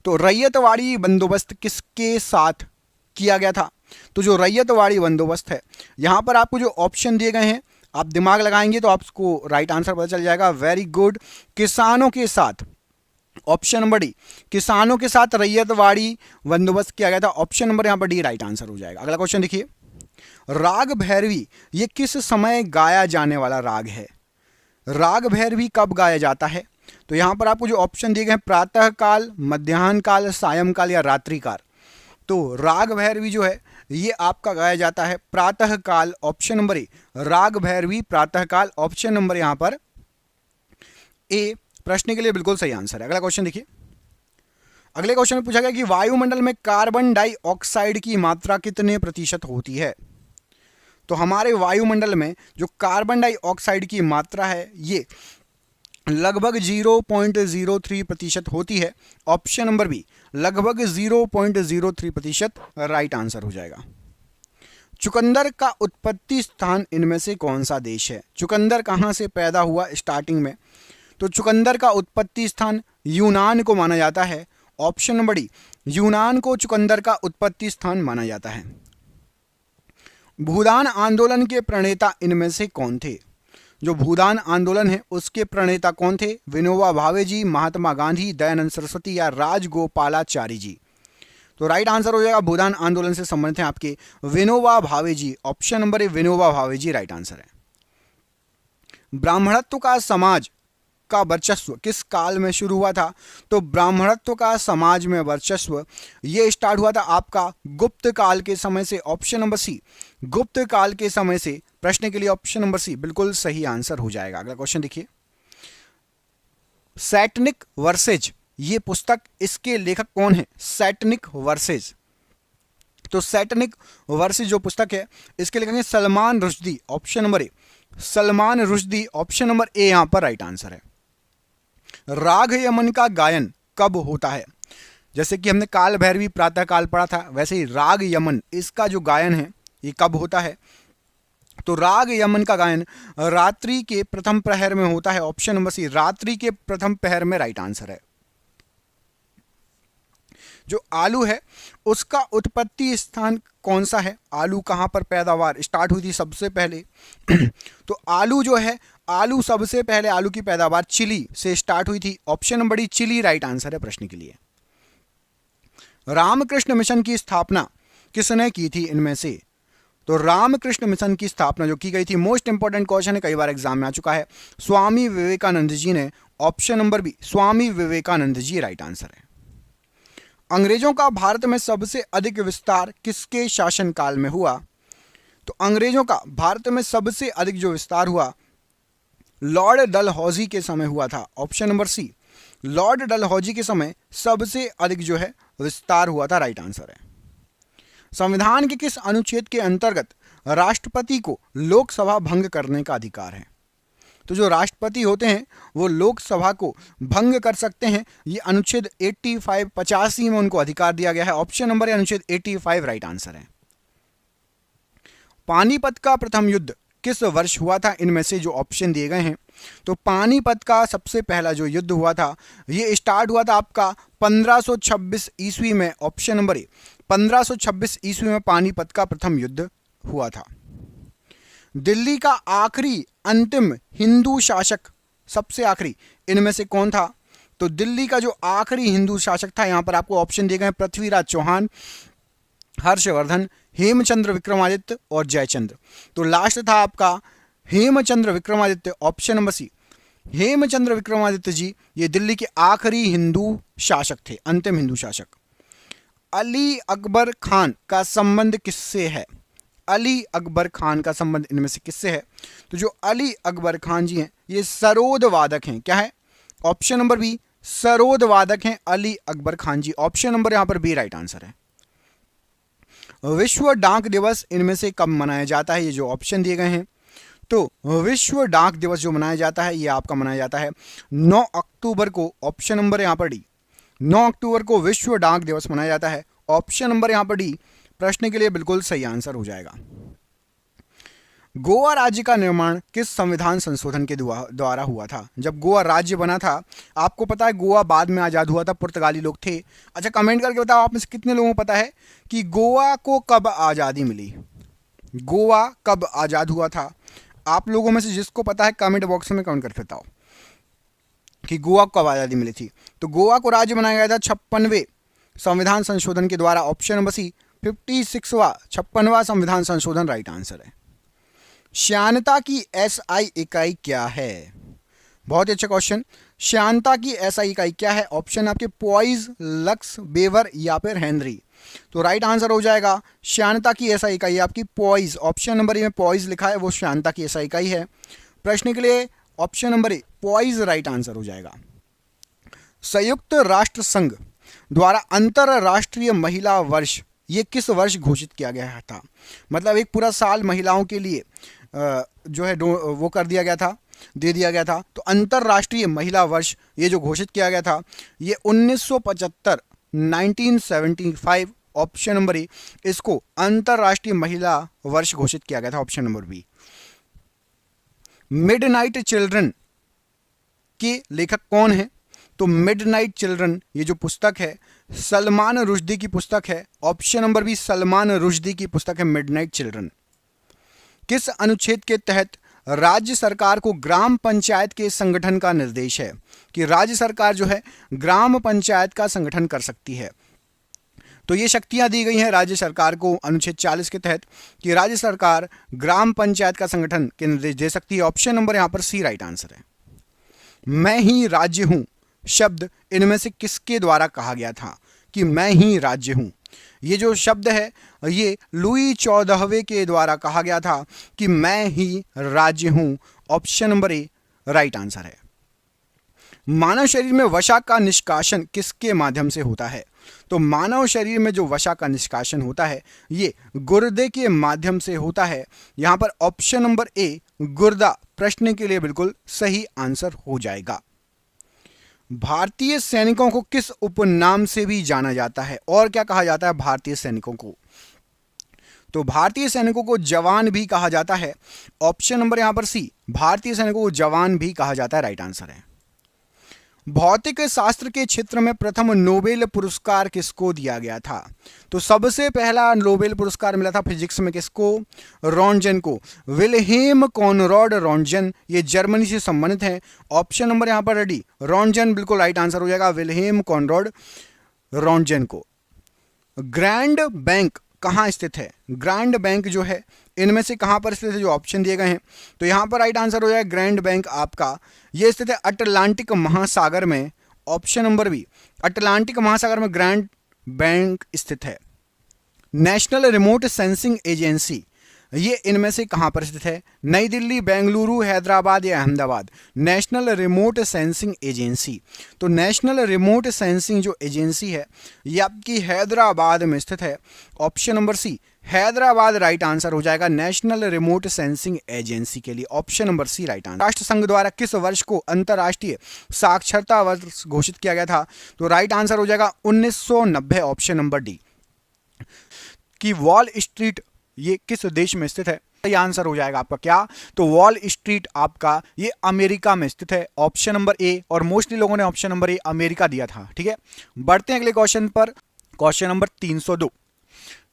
तो रैयतवाड़ी बंदोबस्त किसके साथ किया गया था? तो जो रैयतवाड़ी बंदोबस्त है, यहां पर आपको जो ऑप्शन दिए गए हैं, आप दिमाग लगाएंगे तो आपको राइट आंसर पता चल जाएगा। वेरी गुड, किसानों के साथ। ऑप्शन नंबर डी, किसानों के साथ रैयतवाड़ी बंदोबस्त किया गया था। ऑप्शन नंबर यहां पर डी राइट आंसर हो जाएगा। अगला क्वेश्चन देखिए, राग भैरवी ये किस समय गाया जाने वाला राग है? राग भैरवी कब गाया जाता है? तो यहां पर आपको जो ऑप्शन दिए गए हैं, प्रातः काल, मध्याह्न काल, सायंकाल या रात्रि काल। तो राग भैरवी जो है ये आपका गाया जाता है प्रातः काल। ऑप्शन नंबर ए, राग भैरवी प्रातः काल। ऑप्शन नंबर यहां पर ए प्रश्न के लिए बिल्कुल सही आंसर है। अगला क्वेश्चन देखिए, अगले क्वेश्चन में पूछा गया कि वायुमंडल में कार्बन डाइऑक्साइड की मात्रा कितने प्रतिशत होती है? तो हमारे वायुमंडल में जो कार्बन डाइऑक्साइड की मात्रा है, ये लगभग 0.03% होती है। ऑप्शन नंबर बी, लगभग 0.03% राइट आंसर हो जाएगा। चुकंदर का उत्पत्ति स्थान इनमें से कौन सा देश है? चुकंदर कहां से पैदा हुआ स्टार्टिंग में? तो चुकंदर का उत्पत्ति स्थान यूनान को माना जाता है। ऑप्शन नंबर डी, यूनान को चुकंदर का उत्पत्ति स्थान माना जाता है। भूदान आंदोलन के प्रणेता इनमें से कौन थे? जो भूदान आंदोलन है उसके प्रणेता कौन थे? विनोबा भावे जी, महात्मा गांधी, दयानंद सरस्वती या राजगोपालाचारी जी? तो राइट आंसर हो जाएगा, भूदान आंदोलन से संबंधित हैं आपके विनोबा भावे जी। ऑप्शन नंबर ए, विनोबा भावे जी राइट आंसर है। ब्राह्मणत्व का समाज का वर्चस्व किस काल में शुरू हुआ था? तो ब्राह्मणत्व का समाज में वर्चस्व ये स्टार्ट हुआ था आपका गुप्त काल के समय से। ऑप्शन नंबर सी, गुप्त काल के समय से। प्रश्न के लिए ऑप्शन नंबर सी बिल्कुल सही आंसर हो जाएगा। अगला क्वेश्चन देखिए, सैटनिक वर्सेज ये पुस्तक, इसके लेखक कौन है? Satanic versus. तो सैटनिक वर्सेज जो पुस्तक है, इसके लेखक हैं सलमान रुश्दी। ऑप्शन नंबर ए, सलमान रुश्दी। ऑप्शन नंबर ए यहां पर राइट आंसर है। राग यमन का गायन कब होता है? जैसे कि हमने काल भैरवी प्रातः काल पढ़ा था, वैसे ही राग यमन इसका जो गायन है ये कब होता है? तो राग यमन का गायन रात्रि के प्रथम प्रहर में होता है। ऑप्शन नंबर सी, रात्रि के प्रथम प्रहर में राइट आंसर है। जो आलू है उसका उत्पत्ति स्थान कौन सा है? आलू कहां पर पैदावार स्टार्ट हुई थी सबसे पहले? तो आलू जो है, आलू सबसे पहले आलू की पैदावार चिली से स्टार्ट हुई थी। Option number D, Chile right answer है प्रश्न के लिए। रामकृष्ण मिशन की स्थापना किसने की थी इनमें से? तो रामकृष्ण मिशन की स्थापना जो की गई थी, मोस्ट इंपॉर्टेंट क्वेश्चन है, कई बार एग्जाम में आ चुका है, स्वामी विवेकानंद जी ने। Option number B, Swami Vivekananda ji right answer है। अंग्रेजों का भारत में सबसे अधिक विस्तार किसके शासनकाल में हुआ? तो अंग्रेजों का भारत में सबसे अधिक जो विस्तार हुआ, लॉर्ड डलहौजी के समय हुआ था। Option number C, lord Dalhousie के समय सबसे अधिक जो है विस्तार हुआ था, राइट आंसर है। संविधान के किस अनुच्छेद के अंतर्गत राष्ट्रपति को लोकसभा भंग करने का अधिकार है? तो जो राष्ट्रपति होते हैं वो लोकसभा को भंग कर सकते हैं, ये अनुच्छेद 85 में उनको अधिकार दिया गया है। ऑप्शन नंबर है अनुच्छेद 85 राइट आंसर है। पानीपत का प्रथम युद्ध किस वर्ष हुआ था? इनमें से जो ऑप्शन दिए गए हैं, तो पानीपत का सबसे पहला जो युद्ध हुआ था ये स्टार्ट हुआ था आपका 1526 ईस्वी में। ऑप्शन नंबर ए, 1526 ईस्वी में पानीपत का प्रथम युद्ध हुआ था। दिल्ली का आखिरी अंतिम हिंदू शासक, सबसे आखिरी, इनमें से कौन था? तो दिल्ली का जो आखिरी हिंदू शासक था, यहां पर आपको ऑप्शन दिए गए हैं, पृथ्वीराज चौहान, हर्षवर्धन, हेमचंद्र विक्रमादित्य और जयचंद्र। तो लास्ट था आपका Hemchandra Vikramaditya, option number C. Hemchandra Vikramaditya ji ये दिल्ली के आखिरी हिंदू शासक थे, अंतिम हिंदू शासक। अली अकबर खान का संबंध किससे है? अली अकबर खान का संबंध इनमें से किससे है? तो जो अली अकबर खान जी हैं ये सरोद वादक हैं। क्या है? ऑप्शन नंबर बी, सरोद वादक हैं अली अकबर खान जी। ऑप्शन नंबर यहां पर बी राइट आंसर है। विश्व डाक दिवस इनमें से कब मनाया जाता है? ये जो ऑप्शन दिए गए हैं, तो विश्व डाक दिवस जो मनाया जाता है ये आपका मनाया जाता है 9 अक्टूबर को। ऑप्शन नंबर यहां पर डी, 9 अक्टूबर को विश्व डाक दिवस मनाया जाता है। ऑप्शन नंबर यहां पर डी प्रश्न के लिए बिल्कुल सही आंसर हो जाएगा। गोवा राज्य का निर्माण किस संविधान संशोधन के द्वारा हुआ था? जब गोवा राज्य बना था, आपको पता है गोवा बाद में आजाद हुआ था, पुर्तगाली लोग थे। अच्छा, कमेंट करके बताओ आप में से कितने लोगों को पता है कि गोवा को कब आजादी मिली? गोवा कब आजाद हुआ था? आप लोगों में से जिसको पता है कमेंट बॉक्स में कमेंट करके बताओ कि गोवा को कब आजादी मिली थी। तो गोवा को राज्य बनाया गया था 56वें संविधान संशोधन के द्वारा। ऑप्शन नंबर सी 56वां संविधान संशोधन राइट आंसर है। श्यानता की एसआई इकाई क्या है? बहुत ही अच्छा क्वेश्चन। श्यानता की एसआई इकाई क्या है? ऑप्शन आपके पॉइज, लक्स, बेवर या फिर हेनरी। तो राइट आंसर हो जाएगा श्यानता की एसआई इकाई आपकी पॉइज। ऑप्शन नंबर ए में पॉइज लिखा है, वो श्यानता की एसआई इकाई है। प्रश्न के लिए option number A poise right answer हो जाएगा। संयुक्त राष्ट्र संघ द्वारा अंतरराष्ट्रीय महिला वर्ष ये किस वर्ष घोषित किया गया था? मतलब एक पूरा साल महिलाओं के लिए जो है वो कर दिया गया था, दे दिया गया था। तो अंतरराष्ट्रीय महिला वर्ष ये जो घोषित किया गया था ये 1975 1975 ऑप्शन नंबर ए, इसको अंतरराष्ट्रीय महिला वर्ष घोषित किया गया था। Option number B. Midnight Children के लेखक कौन है? तो मिडनाइट चिल्ड्रन ये जो पुस्तक है सलमान रुश्दी की पुस्तक है। Option number B, Salman Rushdie की पुस्तक है मिडनाइट चिल्ड्रन। किस अनुच्छेद के तहत राज्य सरकार को ग्राम पंचायत के संगठन का निर्देश है कि राज्य सरकार जो है ग्राम पंचायत का संगठन कर सकती है? तो ये शक्तियां दी गई हैं राज्य सरकार को अनुच्छेद 40 के तहत कि राज्य सरकार ग्राम पंचायत का संगठन के निर्देश दे सकती है। ऑप्शन नंबर यहां पर सी राइट आंसर है। मैं ही राज्य हूं शब्द इनमें से किसके द्वारा कहा गया था कि मैं ही राज्य हूं? ये जो शब्द है ये लुई 14वें के द्वारा कहा गया था कि मैं ही राज्य हूं। ऑप्शन नंबर ए राइट आंसर है। मानव शरीर में वसा का निष्कासन किसके माध्यम से होता है? तो मानव शरीर में जो वसा का निष्कासन होता है ये गुर्दे के माध्यम से होता है। यहां पर ऑप्शन नंबर ए गुर्दा प्रश्न के लिए बिल्कुल सही आंसर हो जाएगा। भारतीय सैनिकों को किस उपनाम से भी जाना जाता है और क्या कहा जाता है भारतीय सैनिकों को? तो भारतीय सैनिकों को जवान भी कहा जाता है। ऑप्शन नंबर यहां पर सी, भारतीय सैनिकों को जवान भी कहा जाता है, राइट आंसर है। भौतिक शास्त्र के क्षेत्र में प्रथम नोबेल पुरस्कार किसको दिया गया था? तो सबसे पहला नोबेल पुरस्कार मिला था फिजिक्स में किसको? रॉन्जन को। विल्हेम कॉनराड रॉन्जन ये जर्मनी से संबंधित है। ऑप्शन नंबर यहां पर रेडी, रॉन्जन बिल्कुल राइट आंसर हो जाएगा, विल्हेम कॉनराड रॉन्जन को। ग्रैंड बैंक कहां स्थित है? ग्रैंड बैंक जो है इनमें से कहां पर स्थित है? जो ऑप्शन दिए गए हैं तो यहां पर राइट आंसर हो जाएगा ग्रैंड बैंक आपका ये स्थित है अटलांटिक महासागर में। ऑप्शन नंबर बी, अटलांटिक महासागर में ग्रैंड बैंक स्थित है। नेशनल रिमोट सेंसिंग एजेंसी ये इनमें से कहां पर स्थित है? नई दिल्ली, बेंगलुरु, हैदराबाद या Ahmedabad? National remote sensing agency, तो नेशनल रिमोट सेंसिंग जो एजेंसी है ये आपकी हैदराबाद में स्थित है। Option number C Hyderabad right answer हो जाएगा नेशनल रिमोट सेंसिंग एजेंसी के लिए। Option number C right answer. राष्ट्र संघ द्वारा किस वर्ष को अंतरराष्ट्रीय साक्षरता वर्ष घोषित किया गया था? तो राइट आंसर हो जाएगा 1990, ऑप्शन नंबर डी। कि वॉल स्ट्रीट ये किस देश में स्थित है? ये आंसर हो जाएगा आपका क्या? तो वॉल स्ट्रीट आपका ये अमेरिका में स्थित है। ऑप्शन नंबर ए, और मोस्टली लोगों ने ऑप्शन नंबर ए अमेरिका दिया था। ठीक है, बढ़ते हैं अगले क्वेश्चन पर। Question number 302।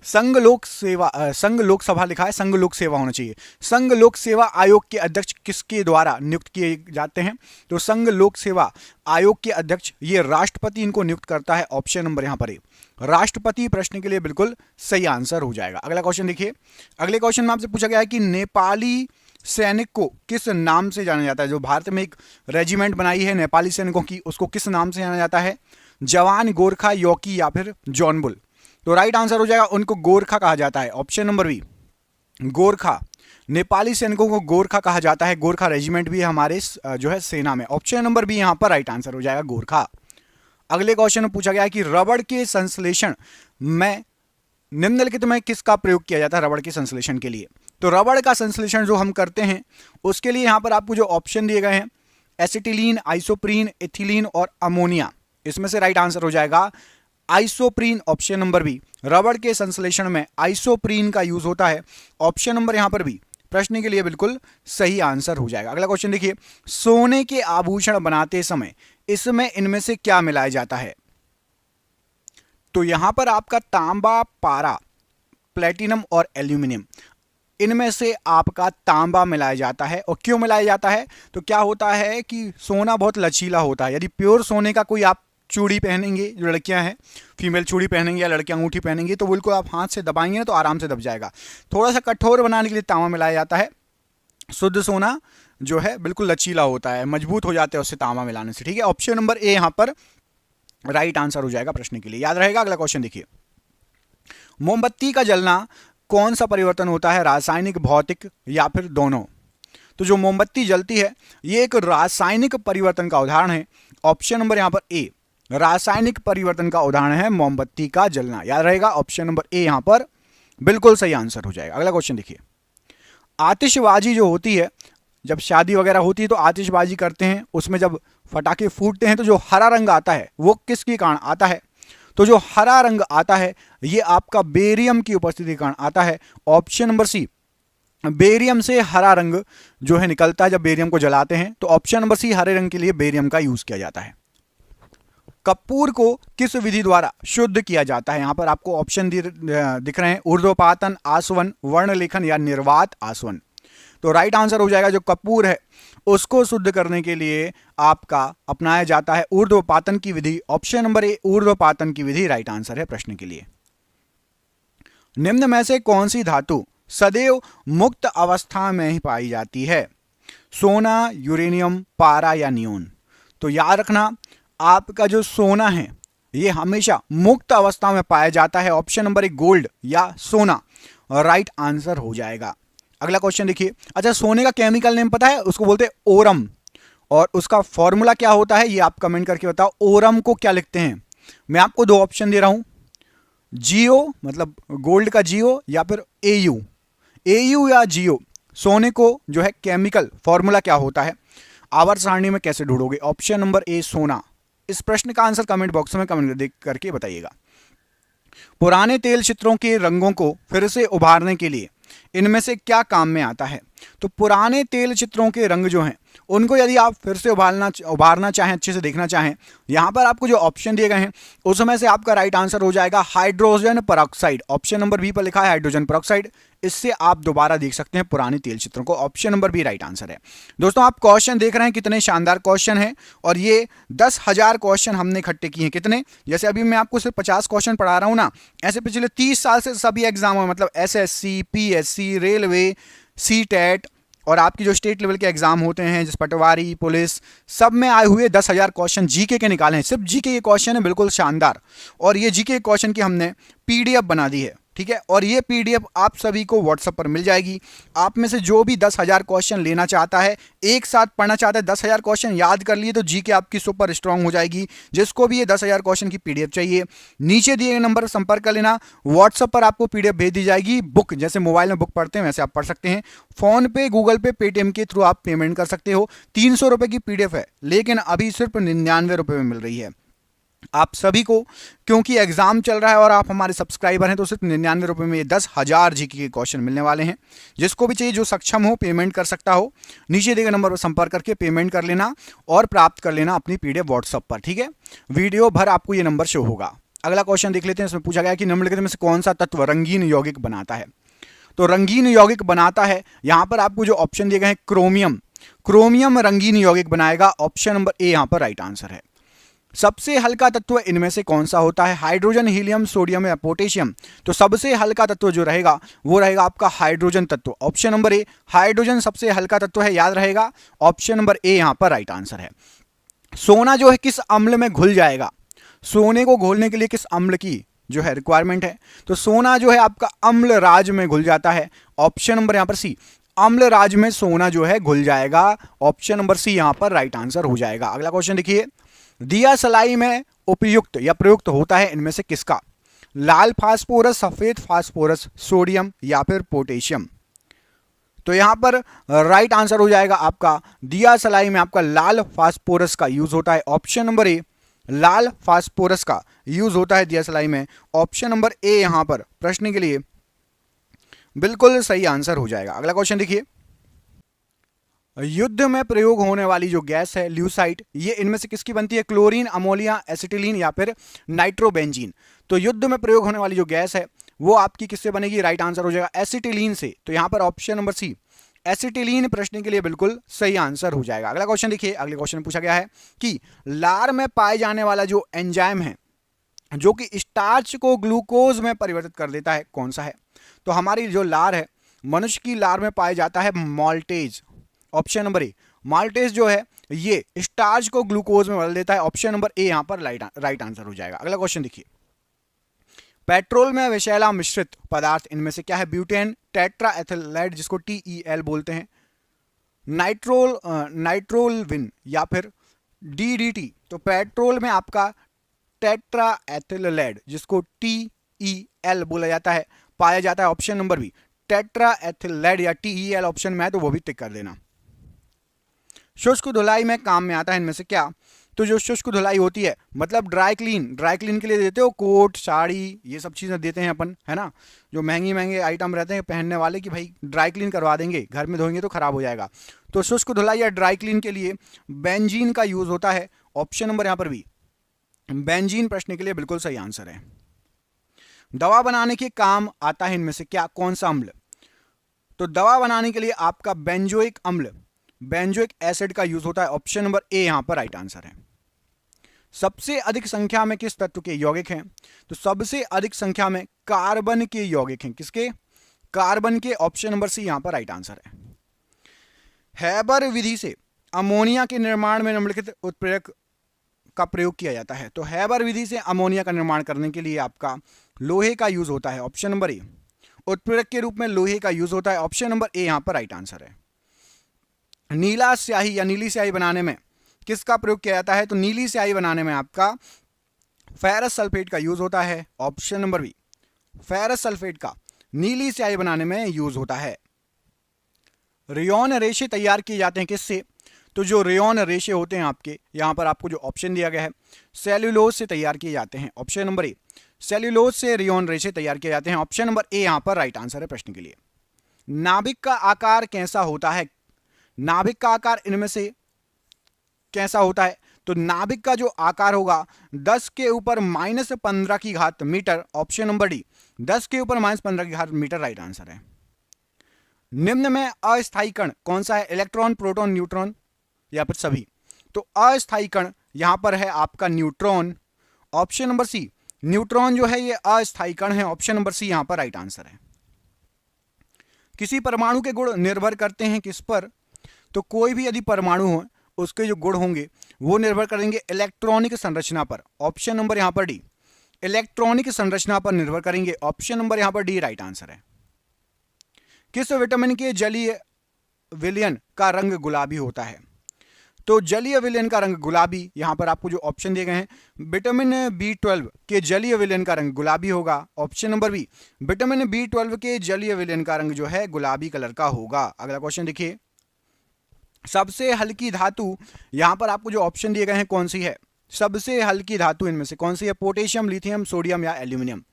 संघ लोक सभा लिखा है, संघ लोक सेवा होना चाहिए। संघ लोक सेवा आयोग के अध्यक्ष किसके द्वारा नियुक्त किए जाते हैं? तो संघ लोक सेवा आयोग के अध्यक्ष ये राष्ट्रपति इनको नियुक्त करता है। ऑप्शन नंबर यहां पर राष्ट्रपति प्रश्न के लिए बिल्कुल सही आंसर हो जाएगा। अगला क्वेश्चन देखिए। अगले क्वेश्चन में आपसे पूछा गया है कि नेपाली सैनिक को किस नाम से जाना जाता है? जो भारत में एक रेजिमेंट बनाई है नेपाली सैनिकों की, उसको किस नाम से जाना जाता है? जवान, गोरखा, यौकी या फिर जौनबुल? तो राइट आंसर हो जाएगा उनको गोरखा कहा जाता है। Option number B Gorkha. Nepali सैनिकों को गोरखा कहा जाता है। गोरखा रेजिमेंट भी है हमारे जो है सेना में। ऑप्शन नंबर बी यहां पर राइट आंसर हो जाएगा गोरखा। अगले क्वेश्चन में पूछा गया है कि रबड़ के संश्लेषण में निम्नलिखित में किसका प्रयोग किया जाता है रबड़ के संश्लेषण के लिए? तो रबड़ का संश्लेषण जो हम करते हैं उसके लिए यहां पर आपको जो ऑप्शन दिए गए हैं एसिटिलीन, आइसोप्रीन, एथिलीन और अमोनिया, इसमें से राइट आंसर हो जाएगा आइसोप्रीन। ऑप्शन नंबर बी रबड़ के संश्लेषण में आइसोप्रीन का यूज होता है। ऑप्शन नंबर यहां पर बी प्रश्न के लिए बिल्कुल सही आंसर हो जाएगा। अगला क्वेश्चन देखिए। सोने के आभूषण बनाते समय इसमें इनमें से क्या मिलाया जाता है? तो यहां पर आपका तांबा, पारा, प्लेटिनम और एल्यूमिनियम, इनमें से आपका तांबा मिलाया जाता है। और क्यों मिलाया जाता है? तो क्या होता है कि सोना बहुत लचीला होता है। यदि प्योर सोने का कोई आप चूड़ी पहनेंगे, जो लड़कियां हैं फीमेल चूड़ी पहनेंगे या लड़कियां अंगूठी पहनेंगे, तो बिल्कुल आप हाथ से दबाएंगे ना तो आराम से दब जाएगा। थोड़ा सा कठोर बनाने के लिए तांबा मिलाया जाता है। शुद्ध सोना जो है बिल्कुल लचीला होता है, मजबूत हो जाते हैं उससे तांबा मिलाने से। ठीक है, ऑप्शन नंबर ए यहां पर राइट आंसर हो जाएगा प्रश्न के लिए, याद रहेगा। अगला क्वेश्चन देखिए। मोमबत्ती का जलना कौन सा परिवर्तन होता है? रासायनिक, भौतिक या फिर दोनों? तो जो मोमबत्ती जलती है ये एक रासायनिक परिवर्तन का उदाहरण है। ऑप्शन नंबर यहां पर ए रासायनिक परिवर्तन का उदाहरण है मोमबत्ती का जलना, याद रहेगा। ऑप्शन नंबर ए यहां पर बिल्कुल सही आंसर हो जाएगा। अगला क्वेश्चन देखिए। आतिशबाजी जो होती है, जब शादी वगैरह होती है तो आतिशबाजी करते हैं, उसमें जब फटाके फूटते हैं तो जो हरा रंग आता है वो किसके कारण आता है? तो जो हरा रंग आता है ये आपका बेरियम की उपस्थिति के कारण आता है। ऑप्शन नंबर सी बेरियम से हरा रंग जो है निकलता है जब बेरियम को जलाते हैं। तो ऑप्शन नंबर सी हरे रंग के लिए बेरियम का यूज किया जाता है। कपूर को किस विधि द्वारा शुद्ध किया जाता है? यहां पर आपको ऑप्शन दिख रहे हैं, ऊर्ध्वपातन, आसवन, वर्णलेखन या निर्वात आसवन। तो राइट आंसर हो जाएगा जो कपूर है उसको शुद्ध करने के लिए आपका अपनाया जाता है ऊर्ध्वपातन की विधि। ऑप्शन नंबर ए ऊर्ध्वपातन की विधि राइट आंसर है प्रश्न के लिए। निम्न में से कौन सी धातु सदैव मुक्त अवस्था में ही पाई जाती है? सोना, यूरेनियम, पारा या नियोन? तो याद रखना आपका जो सोना है ये हमेशा मुक्त अवस्था में पाया जाता है। ऑप्शन नंबर ए गोल्ड या सोना राइट आंसर हो जाएगा। अगला क्वेश्चन देखिए। अच्छा, सोने का केमिकल नेम पता है? उसको बोलते हैं ओरम, और उसका फॉर्मूला क्या होता है ये आप कमेंट करके बताओ। ओरम को क्या लिखते हैं? मैं आपको दो ऑप्शन दे रहा हूं, जियो मतलब गोल्ड का जियो या फिर एयू। एयू या जियो सोने को जो है केमिकल फॉर्मूला क्या होता है? आवर्त सारणी में कैसे ढूंढोगे? ऑप्शन नंबर ए सोना। इस प्रश्न का आंसर कमेंट बॉक्स में कमेंट देख करके बताइएगा। पुराने तेल चित्रों के रंगों को फिर से उभारने के लिए इनमें से क्या काम में आता है? तो पुराने तेल चित्रों के रंग जो हैं उनको यदि आप फिर से उभारना चाहें, अच्छे से देखना चाहें, यहां पर आपको जो ऑप्शन दिए गए हैं उसमें से आपका राइट आंसर हो जाएगा hydrogen peroxide. Option number B पर लिखा है हाइड्रोजन पेरोक्साइड। इससे आप दोबारा देख सकते हैं पुराने तेल चित्रों को। Option number B right answer है। दोस्तों आप क्वेश्चन देख रहे हैं कितने शानदार क्वेश्चन हैं, और ये 10,000 क्वेश्चन हमने इकट्ठे किए हैं। कितने? जैसे अभी मैं आपको सिर्फ 50 क्वेश्चन पढ़ा रहा हूं ना, ऐसे पिछले 30 साल से सभी एग्जाम में, मतलब एसएससी, पीएससी, रेलवे, सीटेट और आपकी जो स्टेट लेवल के एग्जाम होते हैं जैसे पटवारी, पुलिस, सब में आए हुए 10,000 क्वेश्चन जीके के निकाले हैं। सिर्फ जीके के क्वेश्चन है, बिल्कुल शानदार। और ये जीके के क्वेश्चन की हमने पीडीएफ बना दी है, ठीक है। और ये पीडीएफ आप सभी को व्हाट्सएप पर मिल जाएगी। आप में से जो भी 10,000 क्वेश्चन लेना चाहता है, एक साथ पढ़ना चाहता है, 10,000 क्वेश्चन याद कर लिए तो जीके आपकी सुपर स्ट्रांग हो जाएगी। जिसको भी ये 10,000 क्वेश्चन की पीडीएफ चाहिए, नीचे दिए गए नंबर पर संपर्क कर लेना। व्हाट्सएप पर आपको पीडीएफ भेज दी जाएगी। बुक जैसे मोबाइल में बुक पढ़ते हैं वैसे आप पढ़ सकते हैं। फोन पे, गूगल पे, पेटीएम के थ्रू आप पेमेंट कर सकते हो। 300 रुपए की पीडीएफ है, लेकिन अभी सिर्फ 99 रुपए में मिल रही है आप सभी को, क्योंकि एग्जाम चल रहा है और आप हमारे सब्सक्राइबर हैं। तो सिर्फ 99 रुपए में ये 10,000 जीके के क्वेश्चन मिलने वाले हैं। जिसको भी चाहिए, जो सक्षम हो, पेमेंट कर सकता हो, नीचे दिए गए नंबर पर संपर्क करके पेमेंट कर लेना और प्राप्त कर लेना अपनी पीडीएफ व्हाट्सएप पर, ठीक है। वीडियो भर आपको ये नंबर शो होगा। अगला क्वेश्चन देख लेते हैं। इसमें पूछा गया कि निम्नलिखित में से कौन सा तत्व रंगीन यौगिक बनाता है। तो रंगीन यौगिक बनाता है, यहां पर आपको जो ऑप्शन दिए गए हैं क्रोमियम, क्रोमियम रंगीन यौगिक बनाएगा। ऑप्शन नंबर ए यहां पर राइट आंसर है। सबसे हल्का तत्व इनमें से कौन सा होता है? हाइड्रोजन, हीलियम, सोडियम या पोटेशियम। तो सबसे हल्का तत्व जो रहेगा वो रहेगा आपका हाइड्रोजन तत्व। ऑप्शन नंबर ए, हाइड्रोजन सबसे हल्का तत्व है, याद रहेगा। ऑप्शन नंबर ए यहां पर राइट आंसर है। सोना जो है किस अम्ल में घुल जाएगा? सोने को घोलने के लिए किस अम्ल की जो है रिक्वायरमेंट है? तो सोना जो है आपका अम्ल राज में घुल जाता है। ऑप्शन नंबर यहां पर सी, अम्ल राज में सोना जो है घुल जाएगा। ऑप्शन नंबर सी यहां पर राइट आंसर हो जाएगा। अगला क्वेश्चन देखिए, दिया सलाई में उपयुक्त या प्रयुक्त होता है इनमें से किसका? लाल फास्फोरस, सफेद फास्फोरस, सोडियम या फिर पोटेशियम। तो यहां पर राइट आंसर हो जाएगा आपका दिया सलाई में आपका लाल फास्फोरस का यूज होता है। ऑप्शन नंबर ए, लाल फास्फोरस का यूज होता है दिया सलाई में। ऑप्शन नंबर ए यहां पर प्रश्न के लिए बिल्कुल सही आंसर हो जाएगा। अगला क्वेश्चन देखिए, युद्ध में प्रयोग होने वाली जो गैस है ल्यूसाइट, ये इनमें से किसकी बनती है? क्लोरीन, अमोनिया, एसिटिलीन या फिर नाइट्रोबेंजीन। तो युद्ध में प्रयोग होने वाली जो गैस है वो आपकी किससे बनेगी? राइट आंसर हो जाएगा एसिटिलीन से। तो यहां पर ऑप्शन नंबर सी, एसिटिलीन प्रश्न के लिए बिल्कुल सही आंसर हो जाएगा। अगला क्वेश्चन देखिए, अगले क्वेश्चन में पूछा गया है कि लार में पाए जाने वाला जो एंजाइम है जो कि स्टार्च को ग्लूकोज में परिवर्तित कर देता है, कौन सा है? तो हमारी जो लार है, मनुष्य की लार में पाया जाता है माल्टेज। ऑप्शन नंबर ए, माल्टेज जो है ये स्टार्च को ग्लूकोज में बदल देता है। ऑप्शन नंबर ए यहां पर राइट आंसर हो जाएगा। अगला क्वेश्चन देखिए, पेट्रोल में विषैला मिश्रित पदार्थ इनमें से क्या है? ब्यूटेन, टेट्रा एथिलाइड जिसको TEL बोलते हैं, नाइट्रोलविन या फिर DDT। तो पेट्रोल में आपका टेट्रा एथिलाइड जिसको TEL बोला जाता है पाया जाता है। ऑप्शन नंबर बी, टेट्रा एथिलाइड या TEL ऑप्शन में है तो वो भी टिक कर देना। शुष्क धुलाई में काम में आता है इनमें से क्या? तो जो शुष्क धुलाई होती है मतलब ड्राई क्लीन, ड्राई क्लीन के लिए देते हो कोट, साड़ी, ये सब चीज़ें देते हैं अपन, है ना, जो महंगे महंगे आइटम रहते हैं पहनने वाले कि भाई ड्राई क्लीन करवा देंगे, घर में धोएंगे तो खराब हो जाएगा। तो शुष्क धुलाई या ड्राई क्लीन के लिए बेंजीन का यूज होता है। ऑप्शन नंबर यहाँ पर भी बेंजीन प्रश्न के लिए बिल्कुल सही आंसर है। दवा बनाने के काम आता है इनमें से क्या? कौन सा अम्ल? तो दवा बनाने के लिए आपका बेंजोइक अम्ल, बेंजोइक एसिड का यूज होता है। ऑप्शन नंबर ए यहां पर राइट आंसर है। सबसे अधिक संख्या में किस तत्व के यौगिक हैं? तो सबसे अधिक संख्या में कार्बन के यौगिक हैं। किसके? कार्बन के। ऑप्शन नंबर सी यहां पर राइट आंसर है। हैबर विधि से अमोनिया के निर्माण में निम्नलिखित उत्प्रेरक का प्रयोग किया जाता है। तो हैबर विधि से अमोनिया का निर्माण करने के लिए आपका लोहे का यूज होता है। ऑप्शन नंबर ए, उत्प्रेरक के रूप में लोहे का यूज होता है। ऑप्शन नंबर ए यहां पर राइट आंसर है। नीला स्याही या नीली स्याही बनाने में किसका प्रयोग किया जाता है? तो नीली स्याही बनाने में आपका फेरस सल्फेट का यूज होता है। Option number B, ferrous sulphate का नीली स्याही बनाने में यूज होता है। रेयॉन रेशे तैयार किए जाते हैं किससे? तो जो रेयॉन रेशे होते हैं आपके, यहां पर आपको जो ऑप्शन दिया गया है, सेल्यूलोज से तैयार किए जाते हैं। ऑप्शन नंबर ए, सेल्यूलोज से रेयॉन रेशे तैयार किए जाते हैं। ऑप्शन नंबर ए यहां पर राइट आंसर है प्रश्न के लिए। नाभिक का आकार कैसा होता है? नाभिक का आकार इनमें से कैसा होता है? तो नाभिक का जो आकार होगा 10 के ऊपर -15 की घात मीटर। ऑप्शन नंबर डी, 10 के ऊपर -15 की घात मीटर राइट आंसर है। निम्न में अस्थायी कण कौन सा है? इलेक्ट्रॉन, प्रोटॉन, न्यूट्रॉन या फिर सभी? तो अस्थायी कण यहां पर है आपका neutron. Option number C, neutron जो है ये अस्थायी कण है। ऑप्शन नंबर सी यहां पर राइट आंसर है। किसी परमाणु के गुण निर्भर करते हैं किस पर? तो कोई भी यदि परमाणु हो उसके जो गुण होंगे वो निर्भर करेंगे इलेक्ट्रॉनिक संरचना पर। ऑप्शन नंबर यहां पर डी, इलेक्ट्रॉनिक संरचना पर निर्भर करेंगे। ऑप्शन नंबर यहां पर डी राइट आंसर है। किस विटामिन के जलीय विलयन का रंग गुलाबी होता है? तो जलीय विलयन का रंग गुलाबी, यहां पर आपको जो ऑप्शन दिए गए हैं, विटामिन B12 के जलीय विलयन का रंग गुलाबी होगा। Option number B, vitamin B12 के जलीय विलयन का रंग जो है गुलाबी कलर का होगा। अगला क्वेश्चन देखिए, सबसे हल्की धातु, यहां पर आपको जो ऑप्शन दिए गए हैं कौन सी है? सबसे हल्की धातु इनमें से कौन सी है? पोटेशियम, लिथियम, सोडियम या एल्यूमिनियम?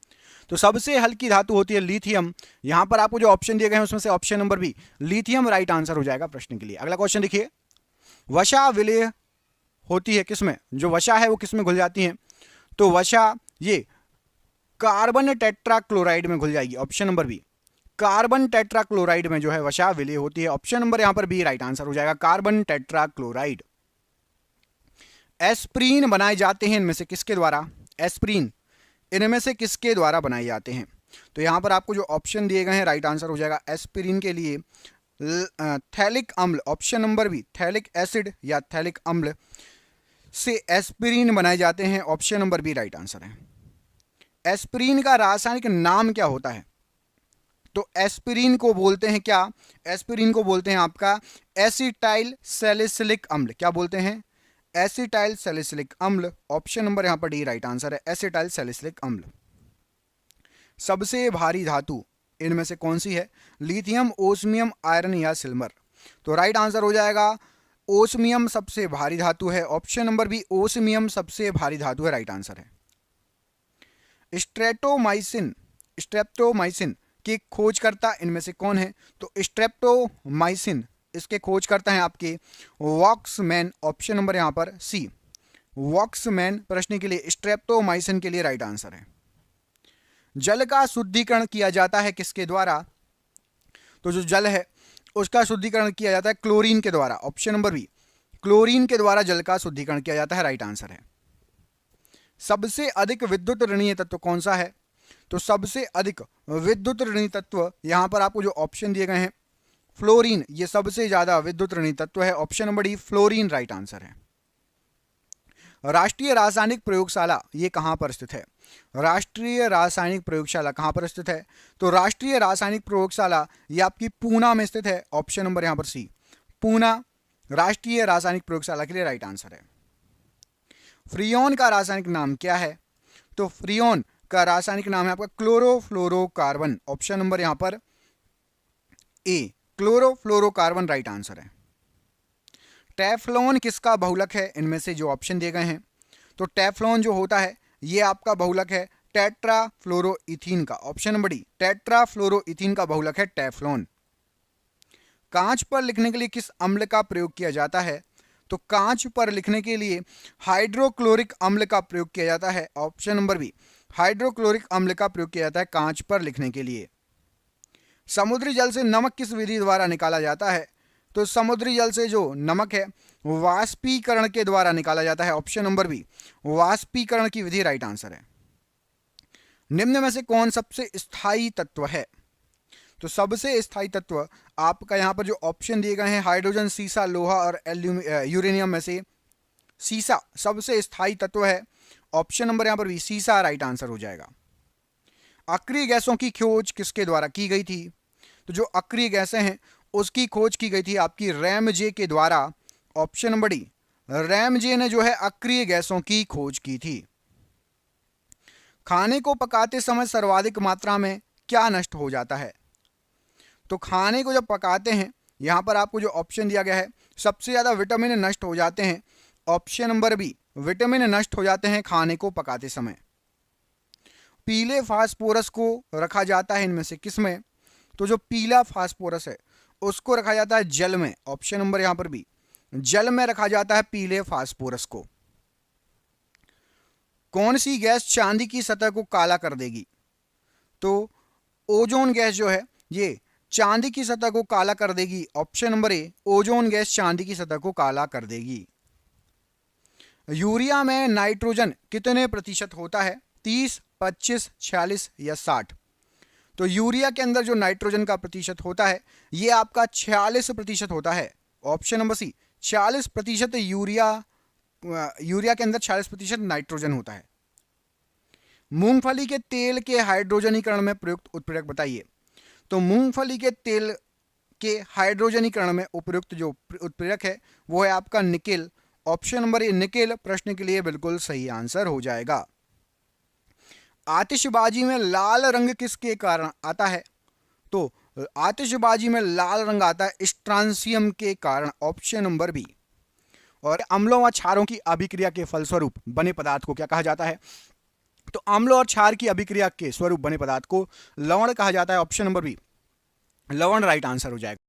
तो सबसे हल्की धातु होती है लिथियम। यहां पर आपको जो ऑप्शन दिए गए हैं उसमें से option number B, lithium right answer हो जाएगा प्रश्न के लिए। अगला क्वेश्चन देखिए, वसा विलेय होती है किसमें? जो वसा है वो किसमें घुल जाती है? तो वसा ये कार्बन टेट्राक्लोराइड में घुल जाएगी, option number B. Carbon tetrachloride में जो है वसा विलेय होती है, ऑप्शन नंबर यहां पर बी राइट आंसर हो जाएगा, कार्बन टेट्राक्लोराइड। एस्प्रीन बनाए जाते हैं इनमें से किसके द्वारा? एस्प्रीन इनमें से किसके द्वारा बनाए जाते हैं? तो यहां पर आपको जो ऑप्शन दिए गए हैं राइट आंसर हो जाएगा एस्पिरिन के लिए थैलिक अम्ल, option number B, phthalic acid या थैलिक अम्ल से एस्पिरिन बनाए जाते हैं, option number B right answer है। एस्पिरिन का रासायनिक नाम क्या होता है? तो एस्पिरिन को बोलते हैं क्या? एस्पिरिन को बोलते हैं आपका एसिटाइल सैलिसिलिक अम्ल। क्या बोलते हैं? एसिटाइल सैलिसिलिक अम्ल, ऑप्शन नंबर यहां पर डी राइट आंसर है, एसिटाइल सैलिसिलिक अम्ल। सबसे भारी धातु इनमें से कौन सी है? लिथियम, ओस्मियम, आयरन या सिल्वर? तो राइट आंसर हो जाएगा ओस्मियम सबसे भारी धातु है, ऑप्शन नंबर बी, ओस्मियम सबसे भारी धातु है, राइट आंसर है। स्ट्रेप्टोमाइसिन की खोजकर्ता इनमें से कौन है? तो स्ट्रेप्टोमाइसिन इसके खोजकर्ता हैं आपके वॉक्समैन, ऑप्शन नंबर यहां पर सी, वॉक्समैन प्रश्न के लिए स्ट्रेप्टोमाइसिन के लिए राइट आंसर है। जल का शुद्धिकरण किया जाता है किसके द्वारा? तो जो जल है उसका शुद्धिकरण किया जाता है क्लोरीन के द्वारा, ऑप्शन नंबर बी, क्लोरीन के द्वारा जल का शुद्धिकरण किया जाता है, राइट आंसर है। सबसे अधिक विद्युत ऋणीय तत्व कौन सा है? तो सबसे अधिक विद्युत ऋणीय तत्व यहां पर आपको जो ऑप्शन दिए गए हैं फ्लोरीन, ये सबसे ज्यादा विद्युत ऋणीय तत्व है, option number D, fluorine right answer है। राष्ट्रीय रासायनिक प्रयोगशाला ये कहां पर स्थित है? राष्ट्रीय रासायनिक प्रयोगशाला कहां पर स्थित है? तो राष्ट्रीय रासायनिक प्रयोगशाला ये आपकी पूना में स्थित है, ऑप्शन नंबर यहां पर सी, पूना राष्ट्रीय रासायनिक प्रयोगशाला के लिए राइट आंसर है। फ्रियोन का रासायनिक नाम क्या है? तो फ्रियोन का रासायनिक नाम है आपका क्लोरोफ्लोरोकार्बन, ऑप्शन नंबर यहां पर ए, क्लोरोफ्लोरोकार्बन राइट आंसर है। टेफ्लॉन किसका बहुलक है? इनमें से जो ऑप्शन दिए गए हैं, तो टेफ्लॉन जो होता है ये आपका बहुलक है टेट्राफ्लोरोइथीन का, ऑप्शन नंबर डी, टेट्राफ्लोरोइथीन का बहुलक है टेफ्लॉन। कांच पर लिखने के लिए किस अम्ल का प्रयोग किया जाता है? तो कांच पर लिखने के लिए हाइड्रोक्लोरिक अम्ल का प्रयोग किया जाता है, ऑप्शन नंबर बी, हाइड्रोक्लोरिक अम्ल का प्रयोग किया जाता है कांच पर लिखने के लिए। समुद्री जल से नमक किस विधि द्वारा निकाला जाता है? तो समुद्री जल से जो नमक है वाष्पीकरण के द्वारा निकाला जाता है, ऑप्शन नंबर बी, वाष्पीकरण की विधि राइट आंसर है। निम्न में से कौन सबसे स्थायी तत्व है? तो सबसे स्थायी तत्व आपका यहां पर जो ऑप्शन दिए गए हैं हाइड्रोजन, सीसा, लोहा और यूरेनियम में से सीसा सबसे स्थायी तत्व है, ऑप्शन नंबर यहां पर भी सीसा राइट आंसर हो जाएगा। अक्रिय गैसों की खोज किसके द्वारा की गई थी? तो जो अक्रिय गैसें हैं उसकी खोज की गई थी आपकी रैमजे के द्वारा, ऑप्शन नंबर डी, रैमजे ने जो है अक्रिय गैसों की खोज की थी। खाने को पकाते समय सर्वाधिक मात्रा में क्या नष्ट हो जाता है? तो खाने को जब पकाते हैं यहां पर आपको जो ऑप्शन दिया गया है सबसे ज्यादा विटामिन नष्ट हो जाते हैं, ऑप्शन नंबर बी, विटामिन नष्ट हो जाते हैं खाने को पकाते समय। पीले फास्फोरस को रखा जाता है इनमें से किसमें? तो जो पीला फास्फोरस है उसको रखा जाता है जल में, ऑप्शन नंबर यहां पर बी, जल में रखा जाता है पीले फास्फोरस को। कौन सी गैस चांदी की सतह को काला कर देगी? तो ओजोन गैस जो है ये चांदी की सतह को काला कर देगी, ऑप्शन नंबर ए, ओजोन गैस चांदी की सतह को काला कर देगी। यूरिया में नाइट्रोजन कितने प्रतिशत होता है? 30, 25, 46 या 60? तो यूरिया के अंदर जो नाइट्रोजन का प्रतिशत होता है ये आपका 46% होता है, ऑप्शन नंबर सी, 46% यूरिया के अंदर 46% नाइट्रोजन होता है। मूंगफली के तेल के हाइड्रोजनीकरण में प्रयुक्त उत्प्रेरक बताइए। तो मूंगफली के तेल के हाइड्रोजनीकरण में उपयुक्त जो उत्प्रेरक है वो है आपका निकेल, ऑप्शन नंबर ए, निकेल प्रश्न के लिए बिल्कुल सही आंसर हो जाएगा। आतिशबाजी में लाल रंग किसके कारण आता है? तो आतिशबाजी में लाल रंग आता है स्ट्रांसियम के कारण, ऑप्शन नंबर बी। और अम्लों व क्षारों की अभिक्रिया के फलस्वरूप बने पदार्थ को क्या कहा जाता है? तो अम्ल और क्षार की अभिक्रिया के स्वरूप बने पदार्थ को लवण कहा जाता है, ऑप्शन नंबर बी, लवण राइट आंसर हो जाएगा।